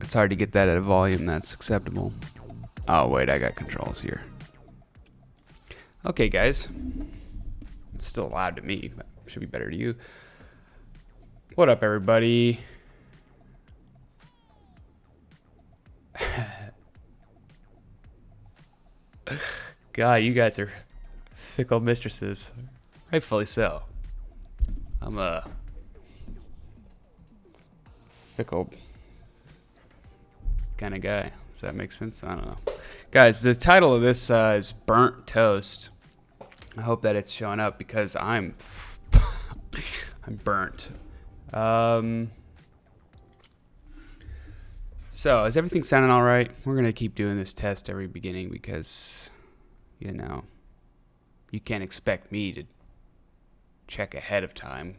It's hard to get that at a volume that's acceptable. Oh, wait, I got controls here. Okay, guys. It's still loud to me, but should be better to you. What up, everybody? God, you guys are fickle mistresses. Rightfully so. I'm a fickle kind of guy. Does that make sense? I don't know. Guys, the title of this is Burnt Toast. I hope that it's showing up because I'm burnt. So, is everything sounding all right? We're going to keep doing this test every beginning because, you know, you can't expect me to check ahead of time.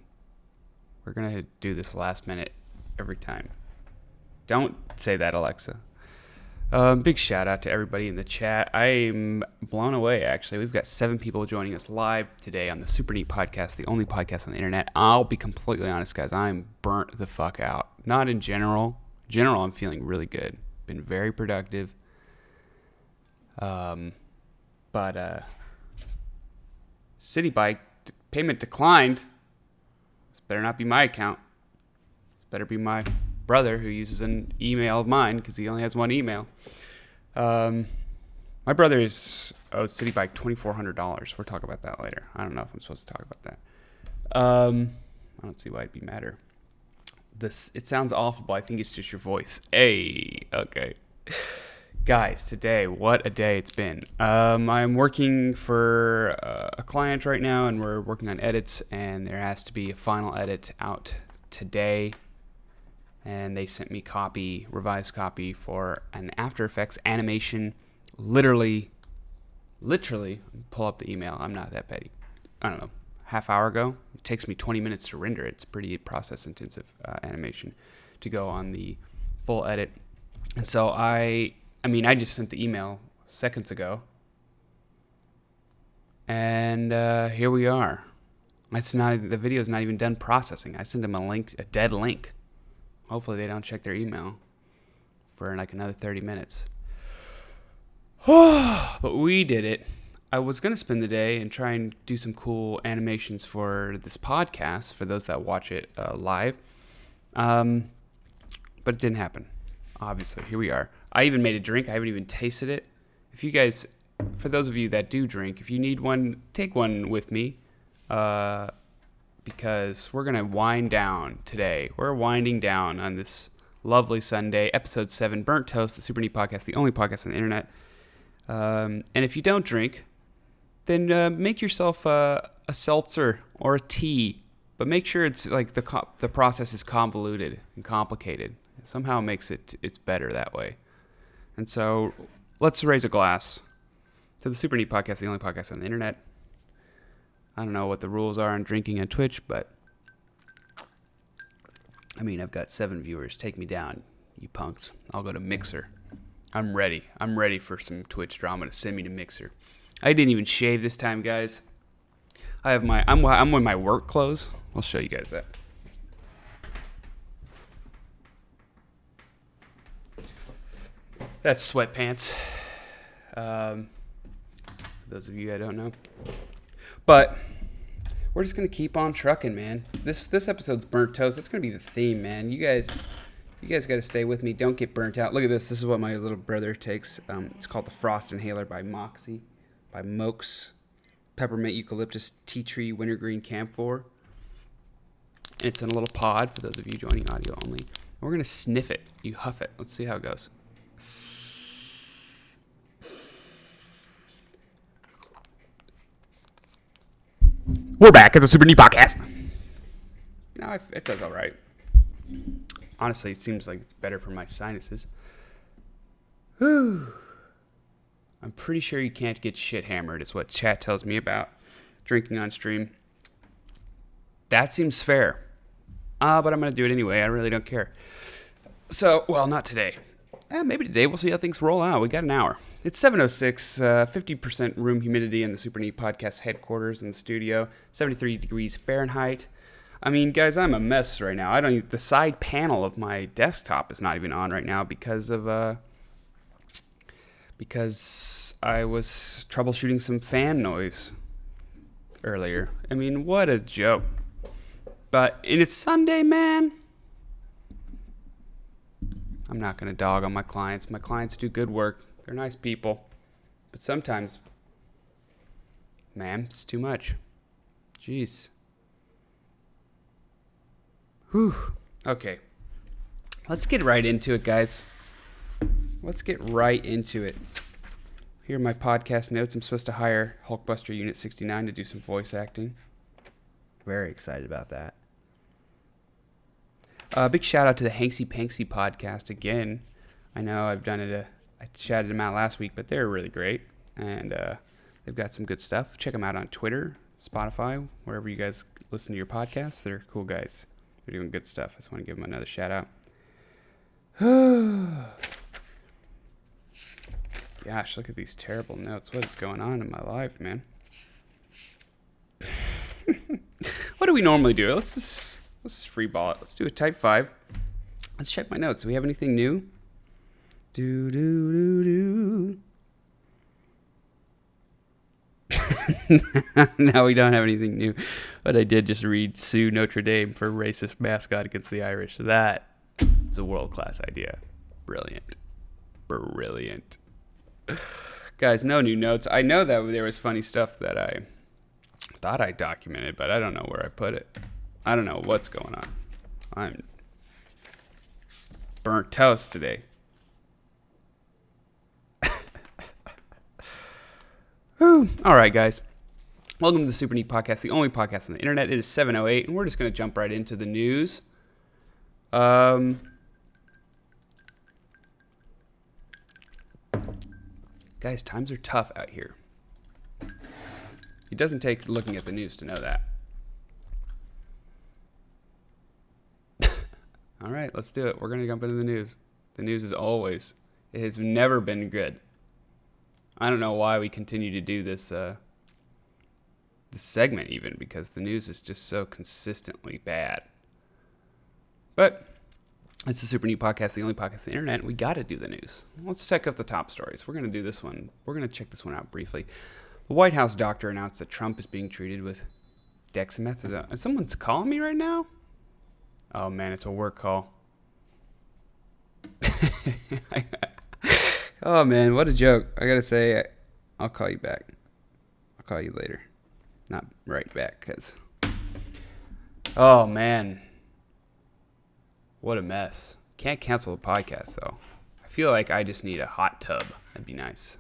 We're going to do this last minute every time. Don't say that, Alexa. Big shout out to everybody in the chat. I'm blown away, actually. We've got 7 people joining us live today on the SUPERNEAT podcast, the only podcast on the internet. I'll be completely honest, guys. I'm burnt the fuck out. Not in general. In general, I'm feeling really good. Been very productive. But City Bike payment declined. This better not be my account. This better be my brother who uses an email of mine because he only has one email. My brother owes City Bike $2,400. We'll talk about that later. I don't know if I'm supposed to talk about that. I don't see why it'd be matter. It sounds awful, but I think it's just your voice. Hey, okay. Guys, today, what a day it's been. I'm working for a client right now, and we're working on edits, and there has to be a final edit out today. And they sent me revised copy for an After Effects animation. Literally, pull up the email. I'm not that petty. I don't know, half hour ago. It takes me 20 minutes to render it. It's pretty process intensive animation to go on the full edit. And so I just sent the email seconds ago. And here we are. The video's not even done processing. I sent them a dead link. Hopefully they don't check their email for like another 30 minutes. But we did it. I was going to spend the day and try and do some cool animations for this podcast, for those that watch it live. But it didn't happen, obviously. Here we are. I even made a drink. I haven't even tasted it. If you guys, for those of you that do drink, if you need one, take one with me. Because we're going to wind down today. We're winding down on this lovely Sunday, episode 7, Burnt Toast, the SUPERNEAT podcast, the only podcast on the internet. And if you don't drink, then make yourself a seltzer or a tea. But make sure it's like the process is convoluted and complicated. It somehow makes it's better that way. And so let's raise a glass to the SUPERNEAT podcast, the only podcast on the internet. I don't know what the rules are on drinking on Twitch, but I've got 7 viewers. Take me down, you punks. I'll go to Mixer. I'm ready. I'm ready for some Twitch drama to send me to Mixer. I didn't even shave this time, guys. I'm wearing my work clothes. I'll show you guys that. That's sweatpants. Those of you that don't know. But we're just going to keep on trucking, man. This episode's Burnt Toast. That's going to be the theme, man. You guys got to stay with me. Don't get burnt out. Look at this. This is what my little brother takes. It's called the Frost Inhaler by Moxie, by Mokes. Peppermint, eucalyptus, tea tree, wintergreen, camphor. And it's in a little pod for those of you joining audio only. And we're going to sniff it. You huff it. Let's see how it goes. We're back at the SUPERNEAT podcast. No, it does all right. Honestly, it seems like it's better for my sinuses. Whew. I'm pretty sure you can't get shit hammered, is what chat tells me about drinking on stream. That seems fair. But I'm going to do it anyway. I really don't care. So, well, not today. Maybe today. We'll see how things roll out. We got an hour. It's 7:06, 50% room humidity in the SUPERNEAT podcast headquarters in the studio, 73 degrees Fahrenheit. I mean, guys, I'm a mess right now. The side panel of my desktop is not even on right now because I was troubleshooting some fan noise earlier. I mean, what a joke. And it's Sunday, man. I'm not going to dog on my clients. My clients do good work. They're nice people. But sometimes, man, it's too much. Jeez. Whew. Okay. Let's get right into it, guys. Let's get right into it. Here are my podcast notes. I'm supposed to hire Hulkbuster Unit 69 to do some voice acting. Very excited about that. Big shout out to the Hanksy Panksy podcast again. I know I've done it. I shouted them out last week, but they're really great. And they've got some good stuff. Check them out on Twitter, Spotify, wherever you guys listen to your podcasts. They're cool guys. They're doing good stuff. I just want to give them another shout out. Gosh, look at these terrible notes. What is going on in my life, man? What do we normally do? Let's just free ball it. Let's do a type 5. Let's check my notes. Do we have anything new? No, we don't have anything new. But I did just read Sue Notre Dame for racist mascot against the Irish. That is a world-class idea. Brilliant. Guys, no new notes. I know that there was funny stuff that I thought I documented, but I don't know where I put it. I don't know what's going on. I'm burnt toast today. All right, guys. Welcome to the SUPERNEAT podcast, the only podcast on the internet. It is 7:08, and we're just going to jump right into the news. Guys, times are tough out here. It doesn't take looking at the news to know that. All right, let's do it. We're going to jump into the news. The news is always, it has never been good. I don't know why we continue to do this this segment even, because the news is just so consistently bad. But it's the SUPERNEAT podcast, the only podcast on the internet. We got to do the news. Let's check out the top stories. We're going to do this one. We're going to check this one out briefly. The White House doctor announced that Trump is being treated with dexamethasone. And someone's calling me right now? Oh, man, it's a work call. Oh, man, what a joke. I got to say, I'll call you back. I'll call you later. Not right back, because... Oh, man. What a mess. Can't cancel the podcast, though. I feel like I just need a hot tub. That'd be nice.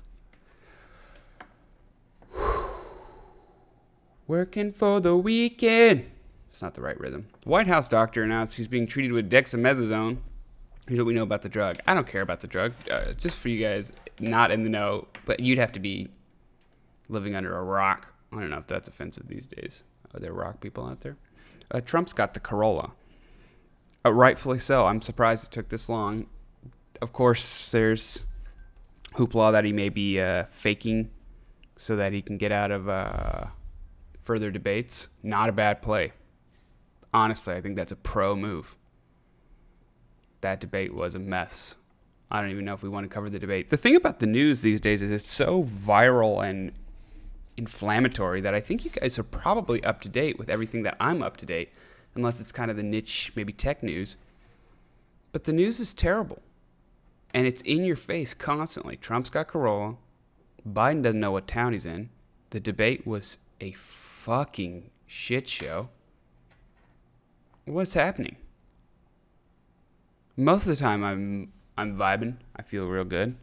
Working for the weekend. It's not the right rhythm. The White House doctor announced he's being treated with dexamethasone. Here's what we know about the drug. I don't care about the drug. Just for you guys not in the know, but you'd have to be living under a rock. I don't know if that's offensive these days. Are there rock people out there? Trump's got the Corolla. Rightfully so. I'm surprised it took this long. Of course, there's hoopla that he may be faking so that he can get out of further debates. Not a bad play. Honestly, I think that's a pro move. That debate was a mess. I don't even know if we want to cover the debate. The thing about the news these days is it's so viral and inflammatory that I think you guys are probably up to date with everything that I'm up to date, unless it's kind of the niche, maybe tech news. But the news is terrible. And it's in your face constantly. Trump's got Corolla. Biden doesn't know what town he's in. The debate was a fucking shit show. What's happening? Most of the time, I'm vibing. I feel real good.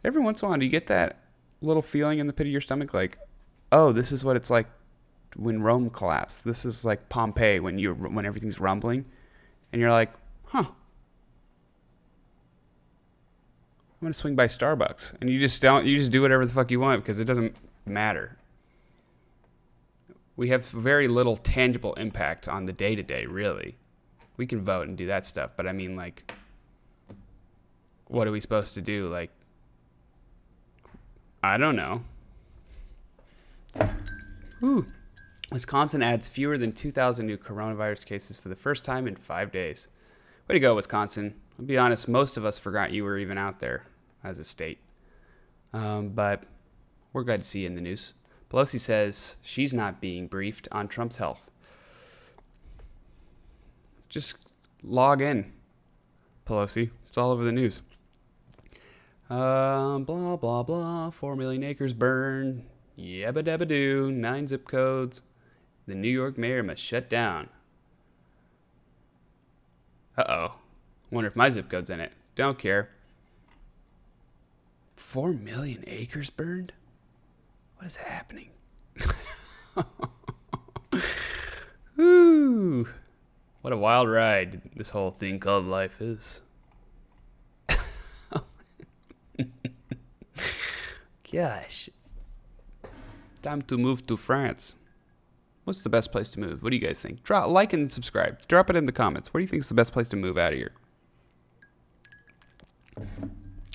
Every once in a while, do you get that little feeling in the pit of your stomach like, oh, this is what it's like when Rome collapsed. This is like Pompeii when everything's rumbling. And you're like, huh. I'm going to swing by Starbucks. And you just do whatever the fuck you want because it doesn't matter. We have very little tangible impact on the day-to-day, really. We can vote and do that stuff, but I mean, like, what are we supposed to do? Like, I don't know. Ooh. Wisconsin adds fewer than 2,000 new coronavirus cases for the first time in 5 days. Way to go, Wisconsin. I'll be honest, most of us forgot you were even out there as a state. But we're glad to see you in the news. Pelosi says she's not being briefed on Trump's health. Just log in, Pelosi. It's all over the news. Blah, blah, blah. 4 million acres burned. Yabba dabba doo. 9 zip codes. The New York mayor must shut down. Uh-oh. Wonder if my zip code's in it. Don't care. 4 million acres burned? What is happening? Woo. What a wild ride this whole thing called life is. Gosh. Time to move to France. What's the best place to move? What do you guys think? Like and subscribe. Drop it in the comments. What do you think is the best place to move out of here?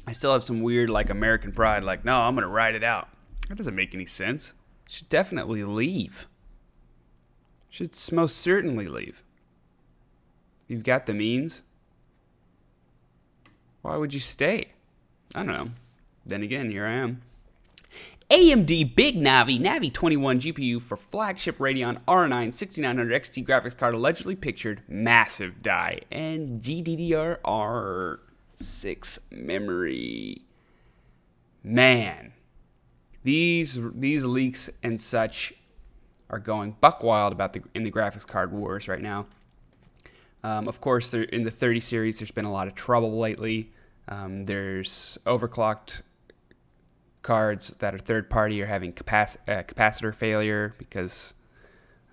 I still have some weird, like, American pride. Like, no, I'm going to ride it out. That doesn't make any sense. You should definitely leave. You should most certainly leave. You've got the means. Why would you stay? I don't know. Then again, here I am. AMD Big Navi 21 GPU for flagship Radeon R9 6900 XT graphics card allegedly pictured massive die and GDDR6 memory. Man, these leaks and such are going buck wild in the graphics card wars right now. Of course, in the 30 series, there's been a lot of trouble lately. There's overclocked cards that are third party are having capacitor failure because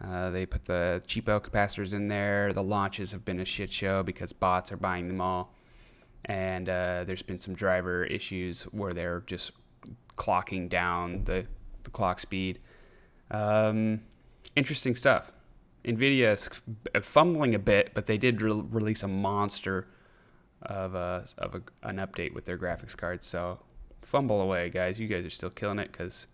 they put the cheapo capacitors in there. The launches have been a shit show because bots are buying them all. And there's been some driver issues where they're just clocking down the clock speed. Interesting stuff. NVIDIA is fumbling a bit, but they did release a monster of an update with their graphics cards. So fumble away, guys. You guys are still killing it because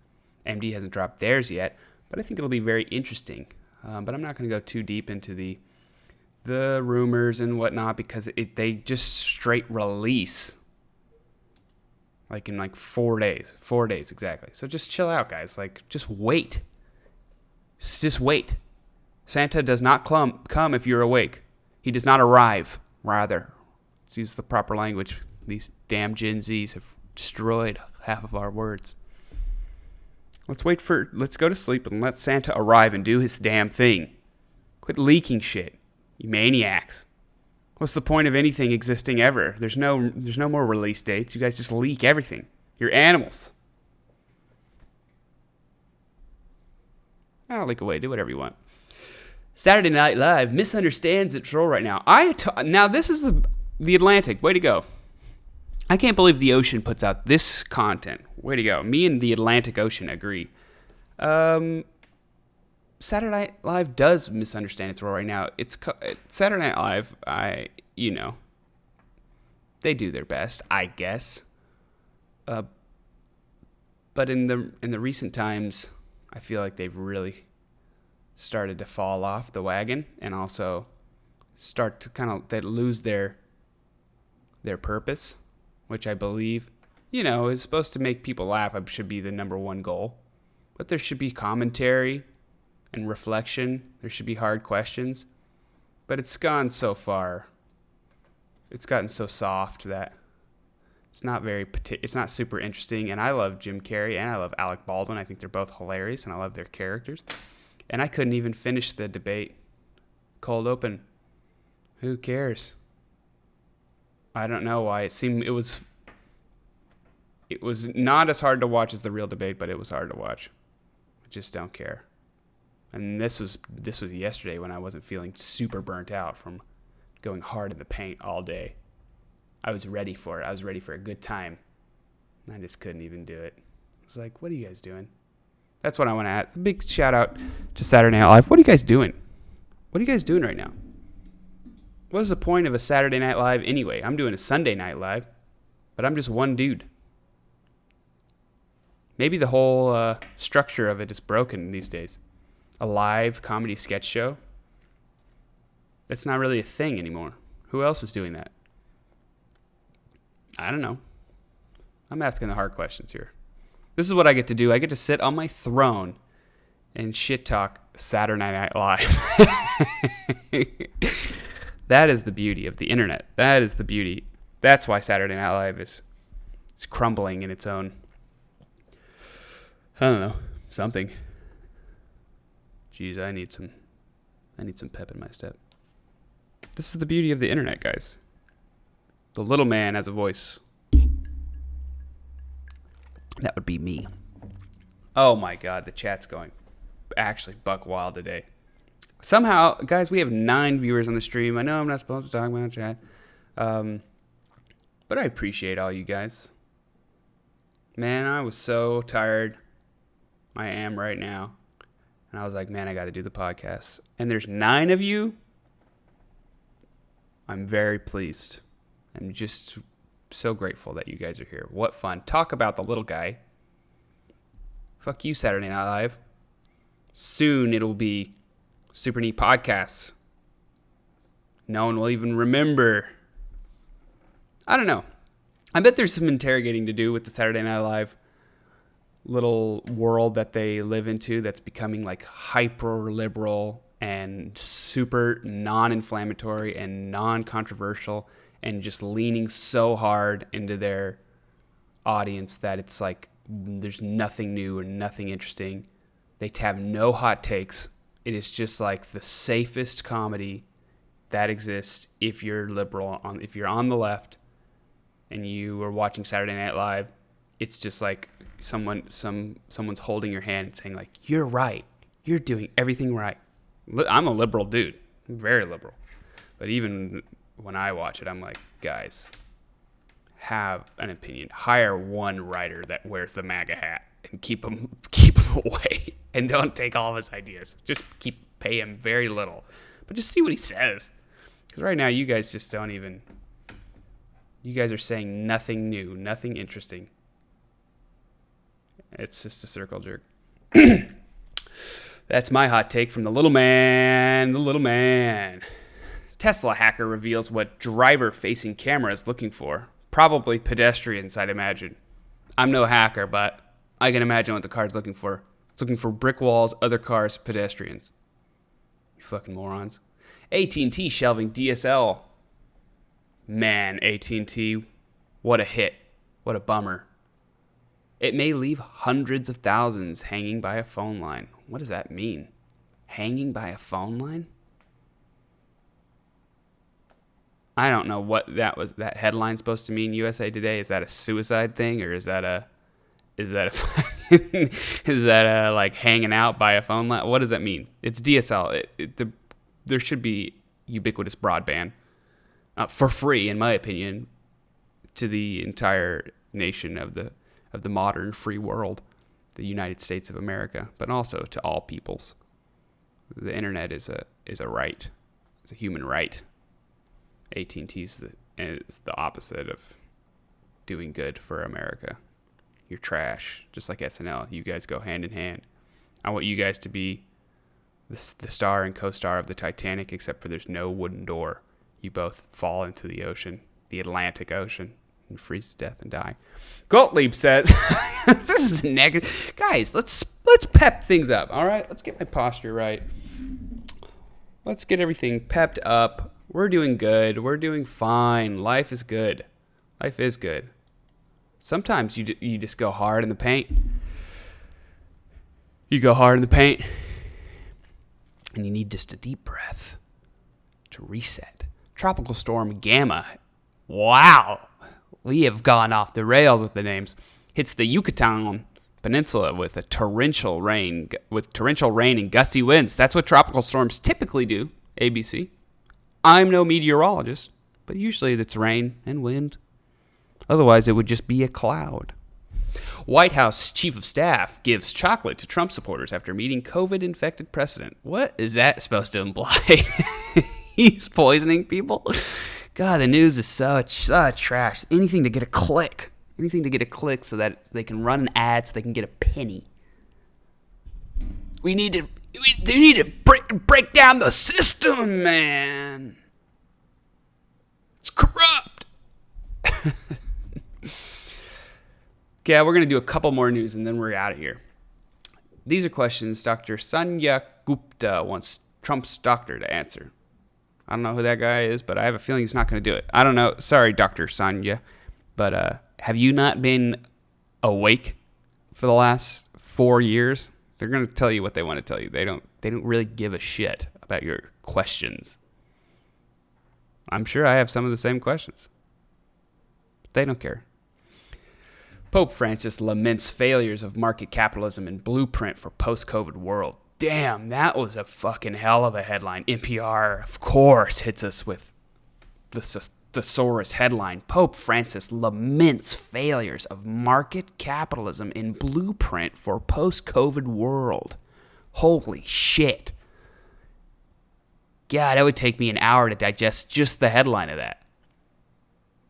AMD hasn't dropped theirs yet. But I think it'll be very interesting. But I'm not going to go too deep into the rumors and whatnot because they just straight release like in 4 days. 4 days exactly. So just chill out, guys. Like, just wait. Just wait. Santa does not come if you're awake. He does not arrive, rather. Let's use the proper language. These damn Gen Zs have destroyed half of our words. Let's go to sleep and let Santa arrive and do his damn thing. Quit leaking shit, you maniacs. What's the point of anything existing ever? There's no more release dates. You guys just leak everything. You're animals. I'll leak away. Do whatever you want. Saturday Night Live misunderstands its role right now. Now this is the Atlantic. Way to go. I can't believe the ocean puts out this content. Way to go. Me and the Atlantic Ocean agree. Saturday Night Live does misunderstand its role right now. It's Saturday Night Live. They do their best, I guess. But in the recent times, I feel like they've really started to fall off the wagon and also start to they lose their purpose, which I believe, is supposed to make people laugh. It should be the number one goal. But there should be commentary and reflection. There should be hard questions. But it's gone so far. It's gotten so soft that it's not super interesting. And I love Jim Carrey and I love Alec Baldwin. I think they're both hilarious and I love their characters. And I couldn't even finish the debate. Cold open. Who cares? I don't know why. It was not as hard to watch as the real debate, but it was hard to watch. I just don't care. And this was yesterday when I wasn't feeling super burnt out from going hard in the paint all day. I was ready for it. I was ready for a good time. I just couldn't even do it. I was like, what are you guys doing? That's what I want to ask. A big shout out to Saturday Night Live. What are you guys doing? What are you guys doing right now? What is the point of a Saturday Night Live anyway? I'm doing a Sunday Night Live, but I'm just one dude. Maybe the whole structure of it is broken these days. A live comedy sketch show? That's not really a thing anymore. Who else is doing that? I don't know. I'm asking the hard questions here. This is what I get to do. I get to sit on my throne and shit talk Saturday Night Live. That is the beauty of the internet. That is the beauty. That's why Saturday Night Live is crumbling in its own, I don't know, something. Jeez, I need some pep in my step. This is the beauty of the internet, guys. The little man has a voice. That would be me. Oh my God, the chat's going actually buck wild today. Somehow, guys, we have 9 viewers on the stream. I know I'm not supposed to talk about chat. But I appreciate all you guys. Man, I was so tired. I am right now. And I was like, man, I got to do the podcast. And there's 9 of you. I'm very pleased. I'm just so grateful that you guys are here. What fun. Talk about the little guy. Fuck you, Saturday Night Live. Soon it'll be Super Neat Podcasts. No one will even remember. I don't know. I bet there's some interrogating to do with the Saturday Night Live little world that they live into that's becoming like hyper liberal and super non-inflammatory and non-controversial and just leaning so hard into their audience that it's like there's nothing new or nothing interesting. They have no hot takes. It is just like the safest comedy that exists if you're liberal, if you're on the left and you are watching Saturday Night Live. It's just like someone's holding your hand and saying like, you're right. You're doing everything right. I'm a liberal dude. I'm very liberal. But even when I watch it, I'm like, guys, have an opinion. Hire one writer that wears the MAGA hat and keep him away. And don't take all of his ideas. Just pay him very little. But just see what he says. Because right now, you guys just don't even... You guys are saying nothing new, nothing interesting. It's just a circle jerk. That's my hot take from the little man. The little man. Tesla hacker reveals what driver-facing camera is looking for. Probably pedestrians, I'd imagine. I'm no hacker, but I can imagine what the car's looking for. It's looking for brick walls, other cars, pedestrians. You fucking morons. AT&T shelving DSL. Man, AT&T, what a hit. What a bummer. It may leave hundreds of thousands hanging by a phone line. What does that mean? Hanging by a phone line? I don't know what that headline's supposed to mean. USA Today, is that a suicide thing or is that like hanging out by a phone line? What does that mean? It's DSL. There should be ubiquitous broadband for free, in my opinion, to the entire nation of the modern free world, the United States of America, but also to all peoples. The internet is a right. It's a human right. AT&T is the opposite of doing good for America. You're trash, just like SNL. You guys go hand in hand. I want you guys to be the star and co-star of the Titanic, except for there's no wooden door. You both fall into the ocean, the Atlantic Ocean, and freeze to death and die. Gottlieb says, "This is negative, guys. Let's pep things up. All right, let's get my posture right. Let's get everything pepped up. We're doing good. We're doing fine. Life is good. Life is good. Sometimes you just go hard in the paint. You go hard in the paint, and you need just a deep breath to reset. Tropical storm Gamma Wow. We have gone off the rails with the names. Hits the Yucatan Peninsula with torrential rain and gusty winds. That's what tropical storms typically do, ABC. I'm no meteorologist, but usually it's rain and wind. Otherwise, it would just be a cloud. White House Chief of Staff gives chocolate to Trump supporters after meeting COVID-infected president. What is that supposed to imply? He's poisoning people? God, the news is such trash. Anything to get a click. Anything to get a click so that they can run an ad so they can get a penny. They need to break down the system, man. It's corrupt. Okay, we're going to do a couple more news and then we're out of here. These are questions Dr. Sanya Gupta wants Trump's doctor to answer. I don't know who that guy is, but I have a feeling he's not going to do it. I don't know. Sorry, Dr. Sanya. But have you not been awake for the last 4 years? They're going to tell you what they want to tell you. They don't really give a shit about your questions. I'm sure I have some of the same questions. But they don't care. Pope Francis laments failures of market capitalism and blueprint for post-COVID world. Damn, that was a fucking hell of a headline. NPR, of course, hits us with the thesaurus headline. Pope Francis laments failures of market capitalism in blueprint for post-COVID world. Holy shit. God, it would take me an hour to digest just the headline of that.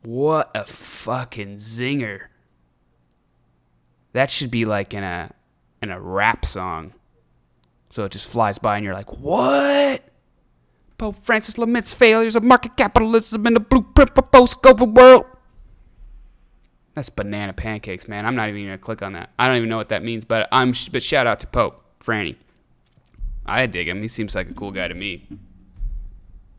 What a fucking zinger. That should be like in a rap song. So it just flies by and you're like, what? Pope Francis laments failures of market capitalism in the blueprint for post-COVID world. That's banana pancakes, man. I'm not even going to click on that. I don't even know what that means, but shout out to Pope Franny. I dig him. He seems like a cool guy to me.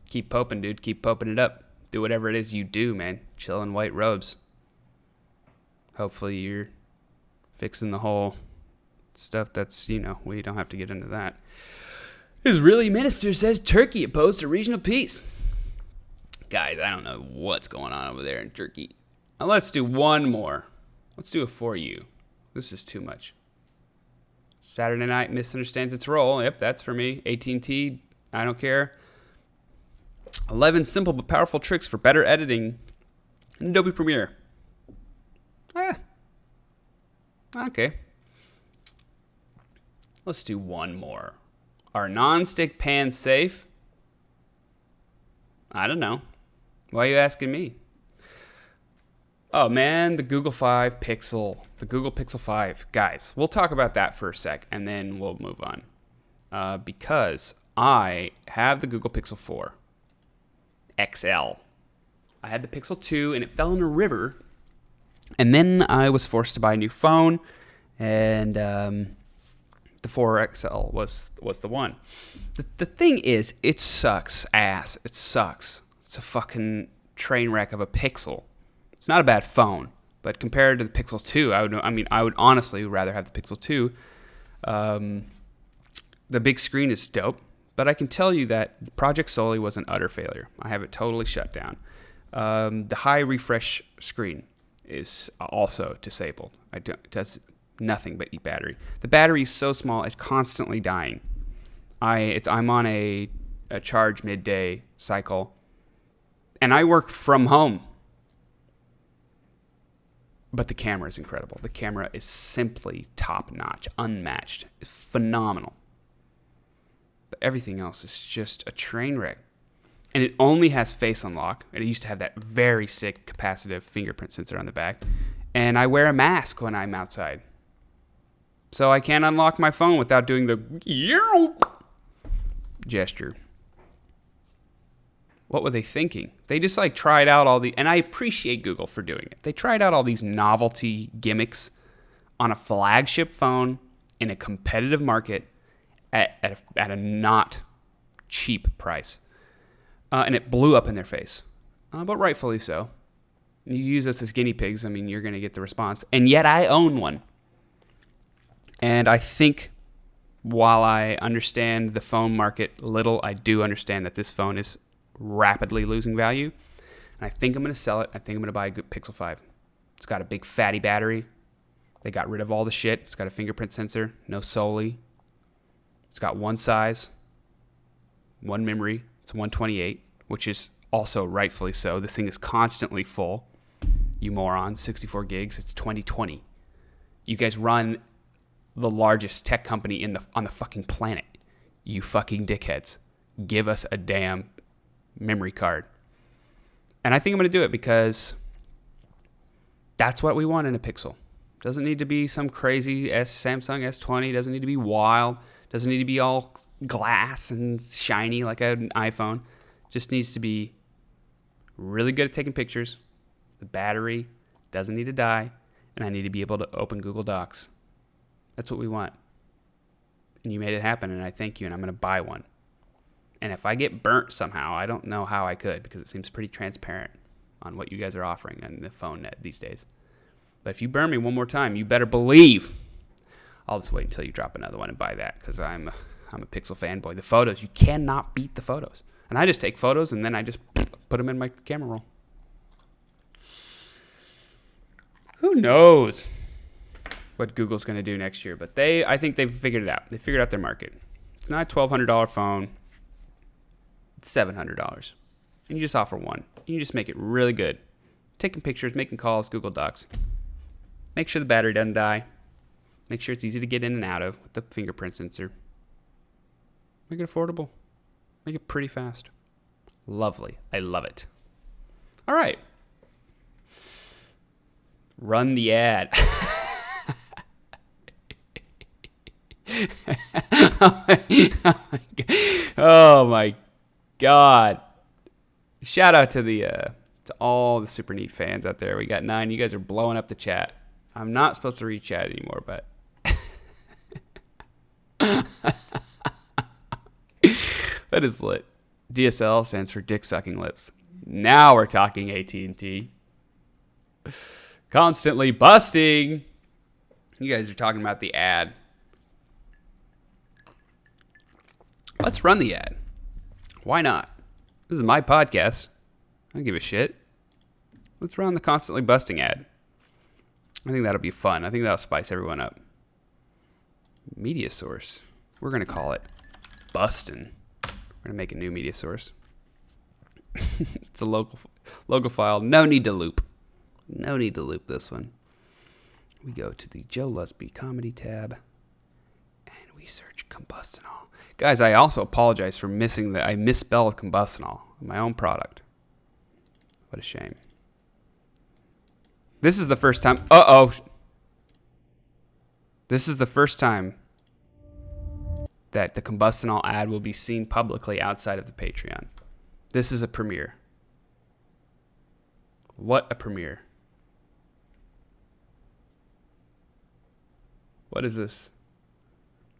Keep poping, dude. Keep poping it up. Do whatever it is you do, man. Chill in white robes. Hopefully you're fixing the whole stuff that's, we don't have to get into that. Israeli minister says Turkey opposed to regional peace. Guys, I don't know what's going on over there in Turkey. Now let's do one more. Let's do it for you. This is too much. Saturday Night misunderstands its role. Yep, that's for me. AT&T, I don't care. 11 simple but powerful tricks for better editing in Adobe Premiere. Okay. Let's do one more. Are non-stick pans safe? I don't know. Why are you asking me? Oh man, the Google Pixel 5. Guys, we'll talk about that for a sec and then we'll move on. Because I have the Google Pixel 4 XL. I had the Pixel 2 and it fell in a river. And then I was forced to buy a new phone and the 4XL was the one. The thing is, it sucks ass. It sucks. It's a fucking train wreck of a Pixel. It's not a bad phone, but compared to the Pixel 2, I would honestly rather have the Pixel 2. The big screen is dope, but I can tell you that Project Sully was an utter failure. I have it totally shut down. The high refresh screen is also disabled. It does nothing but eat battery. The battery is so small, it's constantly dying. I'm on a charge midday cycle, and I work from home. But the camera is incredible. The camera is simply top-notch, unmatched. It's phenomenal. But everything else is just a train wreck. And it only has face unlock. It used to have that very sick capacitive fingerprint sensor on the back. And I wear a mask when I'm outside. So I can't unlock my phone without doing the gesture. What were they thinking? They just tried out all the, and I appreciate Google for doing it. They tried out all these novelty gimmicks on a flagship phone in a competitive market at a not cheap price. And it blew up in their face. But rightfully so. You use us as guinea pigs, you're going to get the response. And yet I own one. And I think while I understand the phone market little, I do understand that this phone is rapidly losing value. and I think I'm going to sell it. I think I'm going to buy a good Pixel 5. It's got a big fatty battery. They got rid of all the shit. It's got a fingerprint sensor, no Soli. It's got one size, one memory. It's 128, which is also rightfully so. This thing is constantly full. You morons, 64 gigs. It's 2020. You guys run the largest tech company on the fucking planet. You fucking dickheads. Give us a damn memory card. And I think I'm going to do it because that's what we want in a Pixel. Doesn't need to be some crazy Samsung S20. Doesn't need to be wild. Doesn't need to be all glass and shiny like an iPhone. Just needs to be really good at taking pictures. The battery doesn't need to die. And I need to be able to open Google Docs. That's what we want. And you made it happen, and I thank you, and I'm going to buy one. And if I get burnt somehow, I don't know how I could, because it seems pretty transparent on what you guys are offering on the phone net these days. But if you burn me one more time, you better believe I'll just wait until you drop another one and buy that, because I'm a Pixel fanboy. The photos, you cannot beat the photos. And I just take photos, and then I just put them in my camera roll. Who knows what Google's going to do next year? But I think they've figured it out. They figured out their market. It's not a $1,200 phone. It's $700. And you just offer one. You just make it really good. Taking pictures, making calls, Google Docs. Make sure the battery doesn't die. Make sure it's easy to get in and out of with the fingerprint sensor. Make it affordable. Make it pretty fast. Lovely. I love it. All right. Run the ad. Oh my God. Shout out to all the Super Neat fans out there. We got 9. You guys are blowing up the chat. I'm not supposed to read chat anymore, but that is lit. DSL stands for Dick Sucking Lips. Now we're talking AT&T. Constantly busting. You guys are talking about the ad. Let's run the ad. Why not? This is my podcast. I don't give a shit. Let's run the constantly busting ad. I think that'll be fun. I think that'll spice everyone up. Media source. We're going to call it Bustin'. We're going to make a new media source. It's a logo file. No need to loop. No need to loop this one. We go to the Joe Lusby comedy tab and we search combustinol. Guys, I also apologize for I misspelled combustinol, my own product. What a shame. This is the first time. This is the first time that the combustinol ad will be seen publicly outside of the Patreon. This is a premiere. What a premiere. What is this?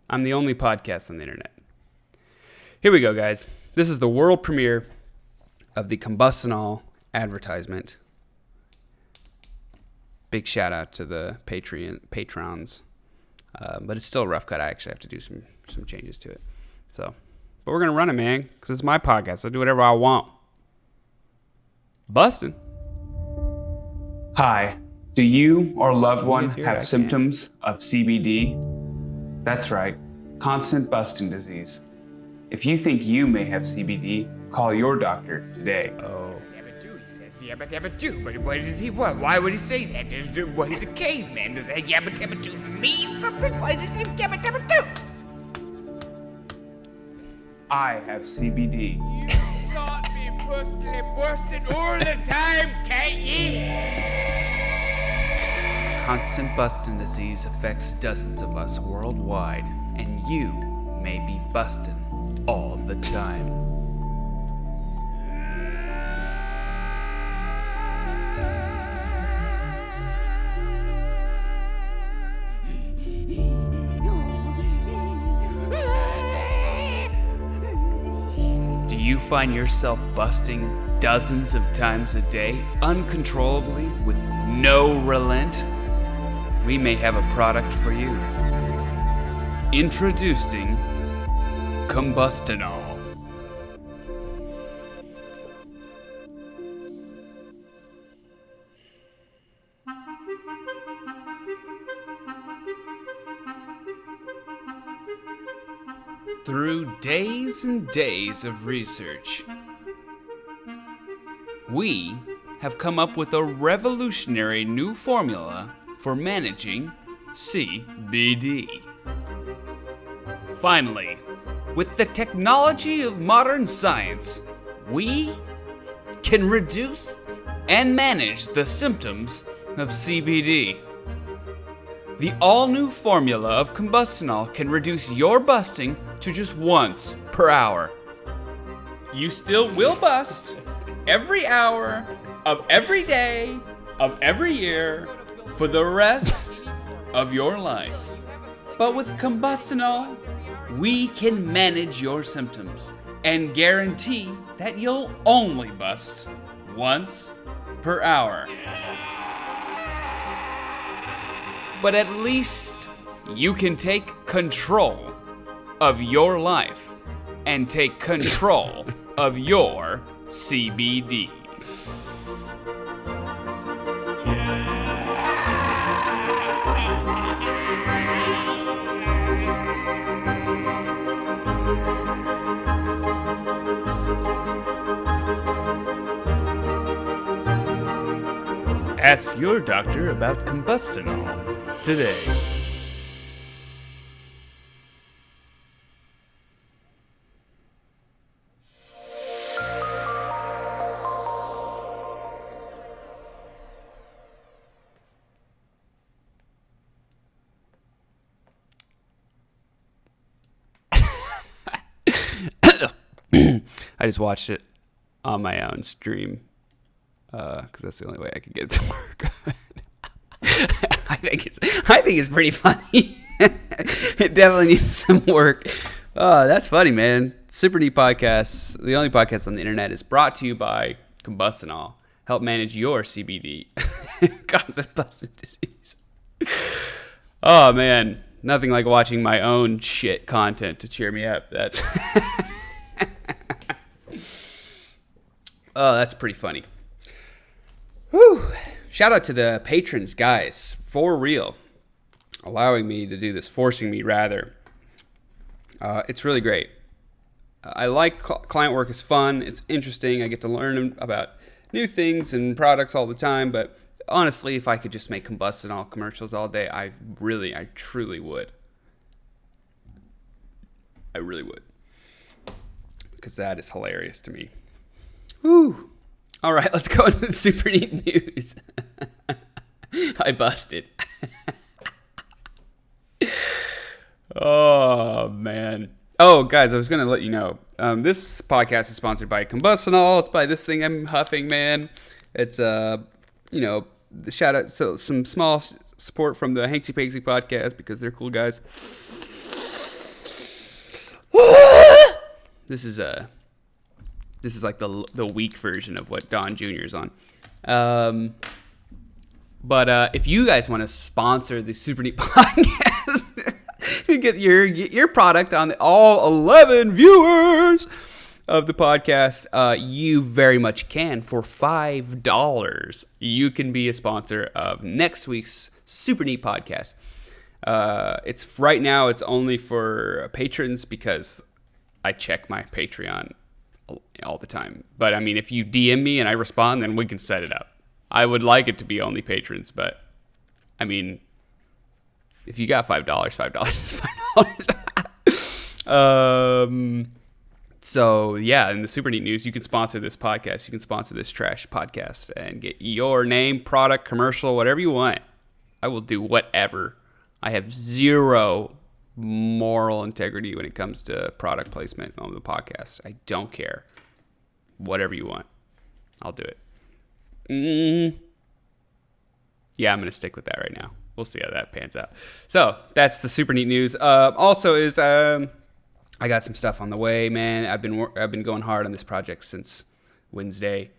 I'm the only podcast on the internet. Here we go, guys. This is the world premiere of the combustinol advertisement. Big shout out to the patrons. But it's still a rough cut. I actually have to do some changes to it. But we're going to run it, man, because it's my podcast. I do whatever I want. Bustin'. Hi. Do you or loved ones have symptoms of CBD? That's right. Constant busting disease. If you think you may have CBD, call your doctor today. Oh. He says yabba dabba doo, but what does he want? Why would he say that? Well, he's a caveman. Does that yabba dabba doo mean something? Why does he say yabba dabba doo? I have CBD. You can't be personally busted all the time, can't you? Constant busting disease affects dozens of us worldwide, and you may be busting all the time. Do you find yourself busting dozens of times a day, uncontrollably, with no relent? We may have a product for you. Introducing combustinol. Through days and days of research, we have come up with a revolutionary new formula for managing CBD. Finally, with the technology of modern science, we can reduce and manage the symptoms of CBD. The all-new formula of combustionol can reduce your busting to just once per hour. You still will bust every hour of every day of every year for the rest of your life. But with combustionol, we can manage your symptoms and guarantee that you'll only bust once per hour. But at least you can take control of your life and take control of your CBD. Ask your doctor about combustionol today. I just watched it on my own stream because that's the only way I could get it to work. I think it's pretty funny. It definitely needs some work. Oh, that's funny, man. Super Neat Podcast, the only podcast on the internet, is brought to you by Combustionol. Help manage your CBD. Cause of busted disease. Oh, man. Nothing like watching my own shit content to cheer me up. That's oh, that's pretty funny. Whew. Shout out to the patrons, guys, for real, allowing me to do this, forcing me rather. It's really great. I like client work. Is fun. It's interesting. I get to learn about new things and products all the time. But honestly, if I could just make combustionol commercials all day, I truly would. I really would. Because that is hilarious to me. Whew. All right, let's go into the super neat news. I busted. Oh, man. Oh, guys, I was going to let you know. This podcast is sponsored by Combustionol. It's by this thing I'm huffing, man. It's, the shout out. So some small support from the Hanksy Panksy podcast because they're cool guys. This is like the weak version of what Don Jr. is on. But if you guys want to sponsor the Super Neat podcast, you get your product on all 11 viewers of the podcast. You very much can. For $5, you can be a sponsor of next week's Super Neat podcast. It's right now. It's only for patrons because I check my Patreon all the time. But I mean, if you DM me and I respond, then we can set it up. I would like it to be only patrons, but I mean, if you got $5 is $5. So yeah, in the Super Neat News, you can sponsor this podcast. You can sponsor this trash podcast and get your name, product, commercial, whatever you want. I will do whatever. I have zero moral integrity when it comes to product placement on the podcast. I don't care. Whatever you want, I'll do it. Yeah, I'm going to stick with that right now. We'll see how that pans out. So that's the Super Neat News. Also is I got some stuff on the way, man. I've been going hard on this project since Wednesday,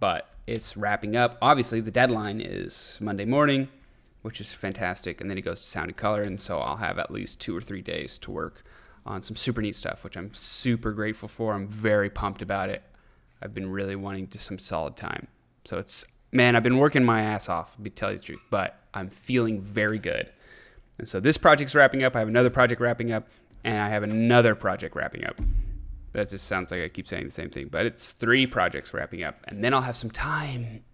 but it's wrapping up. Obviously, the deadline is Monday morning, which is fantastic, and then it goes to Sound and Color, and so I'll have at least 2 or 3 days to work on some super neat stuff, which I'm super grateful for. I'm very pumped about it. I've been really wanting to some solid time. So I've been working my ass off, to tell you the truth, but I'm feeling very good. And so this project's wrapping up. I have another project wrapping up. and I have another project wrapping up. That just sounds like I keep saying the same thing, but it's 3 projects wrapping up, and then I'll have some time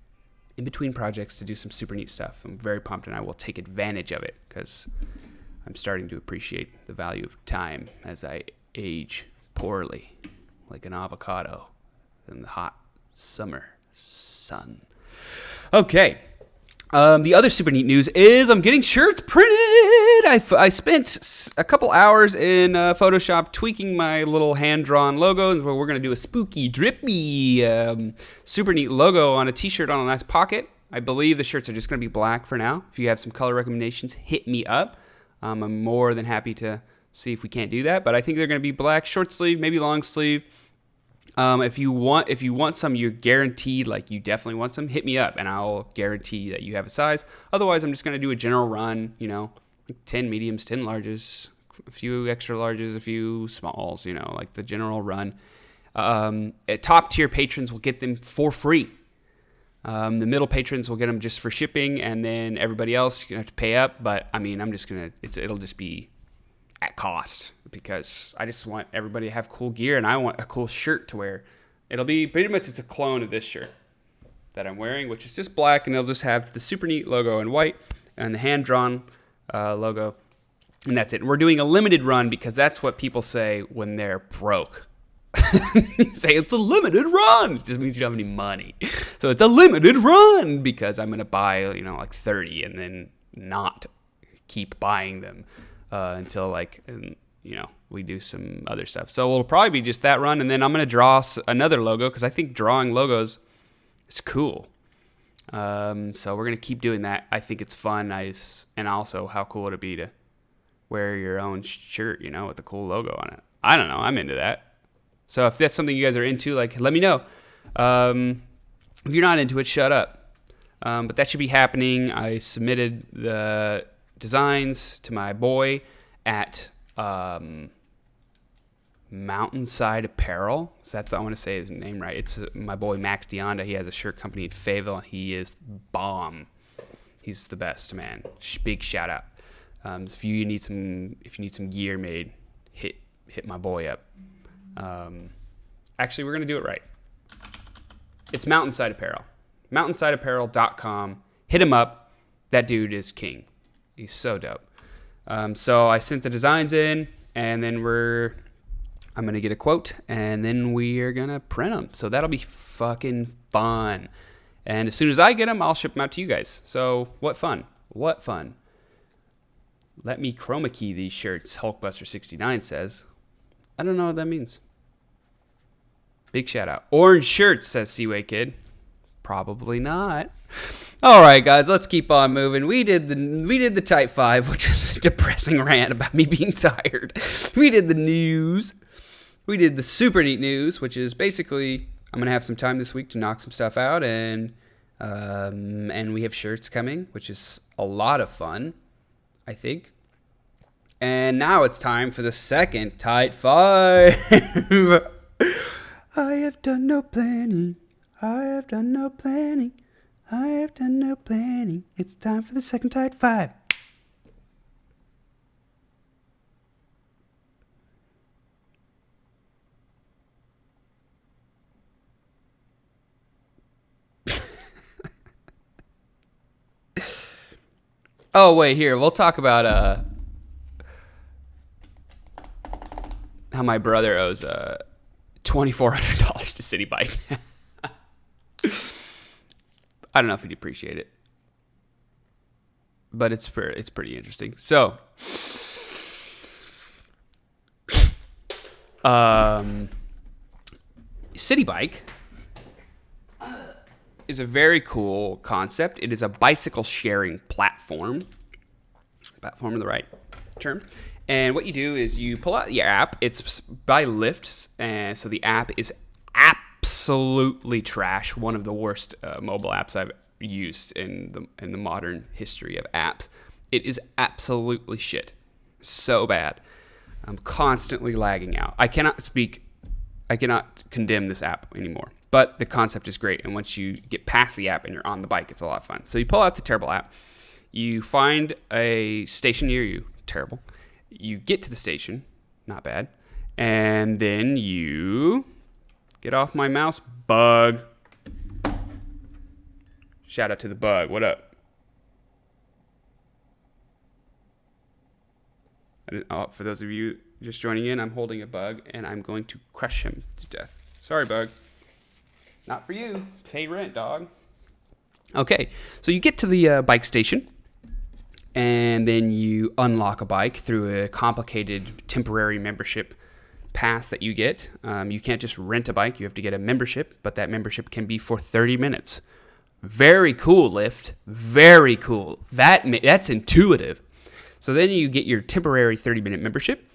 in between projects to do some super neat stuff. I'm very pumped, and I will take advantage of it because I'm starting to appreciate the value of time as I age poorly, like an avocado in the hot summer sun. Okay. The other super neat news is I'm getting shirts printed. I spent a couple hours in Photoshop tweaking my little hand-drawn logo, and we're going to do a spooky, drippy, super neat logo on a t-shirt on a nice pocket. I believe the shirts are just going to be black for now. If you have some color recommendations, hit me up. I'm more than happy to see if we can't do that, but I think they're going to be black, short sleeve, maybe long sleeve. If you want some, you're guaranteed, like you definitely want some, hit me up and I'll guarantee that you have a size. Otherwise, I'm just going to do a general run, 10 mediums, 10 larges, a few extra larges, a few smalls, like the general run. Top tier patrons will get them for free. The middle patrons will get them just for shipping, and then everybody else, you're going to have to pay up. But I mean, it'll just be at cost because I just want everybody to have cool gear, and I want a cool shirt to wear. It'll be pretty much, it's a clone of this shirt that I'm wearing, which is just black, and it'll just have the super neat logo in white and the hand-drawn logo, and that's it. And we're doing a limited run because that's what people say when they're broke. You say it's a limited run. It just means you don't have any money. So it's a limited run because I'm going to buy, like 30 and then not keep buying them. Until we do some other stuff. So it'll probably be just that run, and then I'm going to draw another logo because I think drawing logos is cool. So we're going to keep doing that. I think it's fun, nice, and also how cool would it be to wear your own shirt, with a cool logo on it. I don't know. I'm into that. So if that's something you guys are into, let me know. If you're not into it, shut up. But that should be happening. I submitted the designs to my boy at Mountainside Apparel. I want to say his name right. It's my boy Max Deonda. He has a shirt company in Fayetteville, and he is bomb. He's the best, man. Big shout out. If you need some gear made, hit my boy up. Actually, we're gonna do it right. It's Mountainside Apparel. MountainsideApparel.com. Hit him up. That dude is king. He's so dope. So I sent the designs in, and then I'm going to get a quote, and then we are going to print them. So that'll be fucking fun. And as soon as I get them, I'll ship them out to you guys. So what fun. What fun. Let me chroma key these shirts, Hulkbuster69 says. I don't know what that means. Big shout out. Orange shirts, says Seaway Kid. Probably not. All right, guys, let's keep on moving. We did the Type 5, which is a depressing rant about me being tired. We did the news. We did the super neat news, which is basically I'm going to have some time this week to knock some stuff out, and we have shirts coming, which is a lot of fun, I think. And now it's time for the second Type 5. I have done no planning. I have done no planning. I have done no planning. It's time for the second Type 5. Oh, wait, here. We'll talk about how my brother owes $2,400 to City Bike. I don't know if he'd appreciate it, but it's pretty interesting. So, City Bike is a very cool concept. It is a bicycle sharing platform. Platform is the right term. And what you do is you pull out your app. It's by Lyft, and so the app is absolutely trash. One of the worst mobile apps I've used in the modern history of apps. It is absolutely shit. So bad. I'm constantly lagging out. I cannot condemn this app anymore. But the concept is great, and once you get past the app and you're on the bike, it's a lot of fun. So you pull out the terrible app. You find a station near you. Terrible. You get to the station. Not bad. And then you get off my mouse, bug. Shout out to the bug. What up? For those of you just joining in, I'm holding a bug, and I'm going to crush him to death. Sorry, bug. Not for you. Pay rent, dog. Okay, so you get to the bike station, and then you unlock a bike through a complicated temporary membership pass that you get. You can't just rent a bike. You have to get a membership, but that membership can be for 30 minutes. Very cool, Lyft. Very cool. That's intuitive. So then you get your temporary 30-minute membership,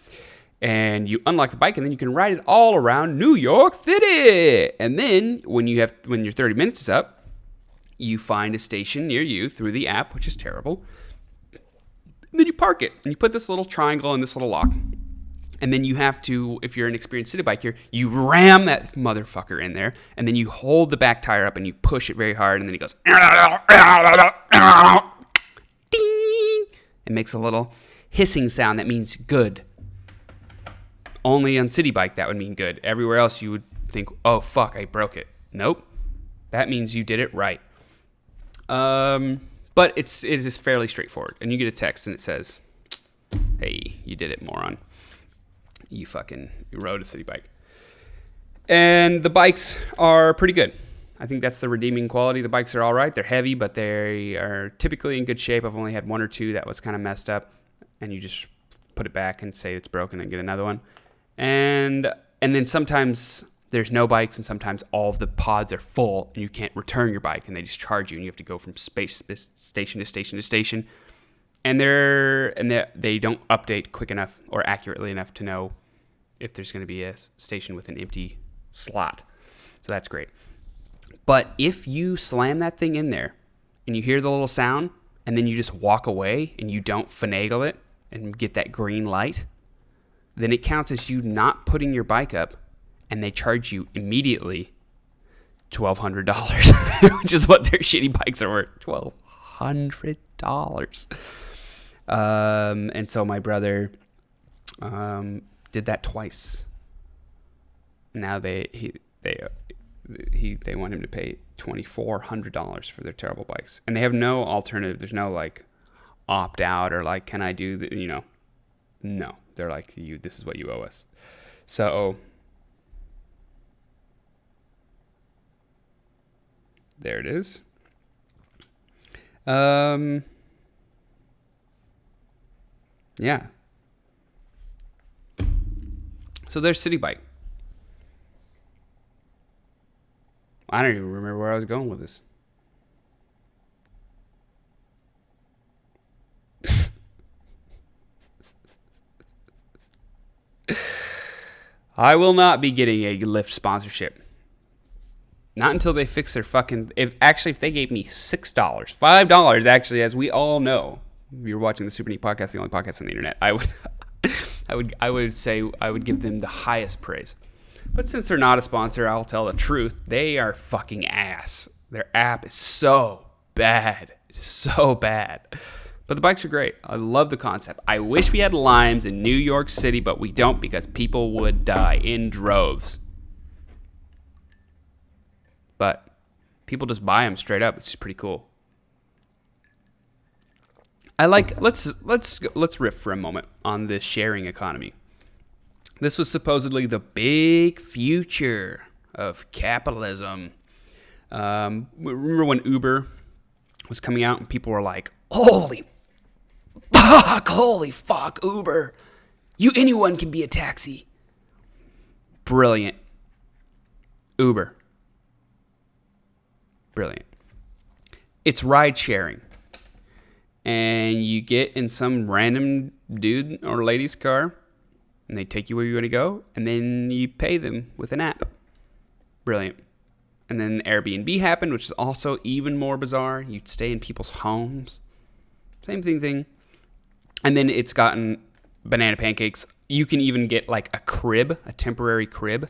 and you unlock the bike, and then you can ride it all around New York City. And then when your 30 minutes is up, you find a station near you through the app, which is terrible. And then you park it, and you put this little triangle in this little lock. And then you have to, if you're an experienced city biker, you ram that motherfucker in there, and then you hold the back tire up, and you push it very hard, and then it goes... Ding! It makes a little hissing sound that means good. Only on city bike that would mean good. Everywhere else you would think, oh fuck, I broke it. Nope. That means you did it right. But it is fairly straightforward. And you get a text and it says, hey, you did it, moron. You rode a city bike. And the bikes are pretty good. I think that's the redeeming quality. The bikes are all right. They're heavy, but they are typically in good shape. I've only had one or two that was kind of messed up, and you just put it back and say it's broken and get another one. And then sometimes there's no bikes, and sometimes all of the pods are full, and you can't return your bike, and they just charge you, and you have to go from station to station to station. And they don't update quick enough or accurately enough to know if there's going to be a station with an empty slot. So that's great. But if you slam that thing in there and you hear the little sound and then you just walk away and you don't finagle it and get that green light, then it counts as you not putting your bike up, and they charge you immediately $1,200, which is what their shitty bikes are worth. $1,200. And so my brother did that twice. Now they want him to pay $2,400 for their terrible bikes, and they have no alternative. There's no like opt out or like, can I do the, no, they're like, this is what you owe us. So there it is. Yeah. So there's City Bike. I don't even remember where I was going with this. I will not be getting a Lyft sponsorship. Not until they fix their fucking... If they gave me $6, $5, actually, as we all know, if you're watching the SUPERNEAT podcast, the only podcast on the internet, I would say I would give them the highest praise. But since they're not a sponsor, I'll tell the truth. They are fucking ass. Their app is so bad. So bad. But the bikes are great. I love the concept. I wish we had limes in New York City, but we don't because people would die in droves. But people just buy them straight up. It's just pretty cool. Let's riff for a moment on the sharing economy. This was supposedly the big future of capitalism. Remember when Uber was coming out and people were like, holy fuck, Uber. Anyone can be a taxi. Brilliant. Uber. Brilliant. It's ride sharing. And you get in some random dude or lady's car, and they take you where you want to go, and then you pay them with an app. Brilliant. And then Airbnb happened, which is also even more bizarre. You stay in people's homes. Same thing. And then it's gotten banana pancakes. You can even get like a crib, a temporary crib,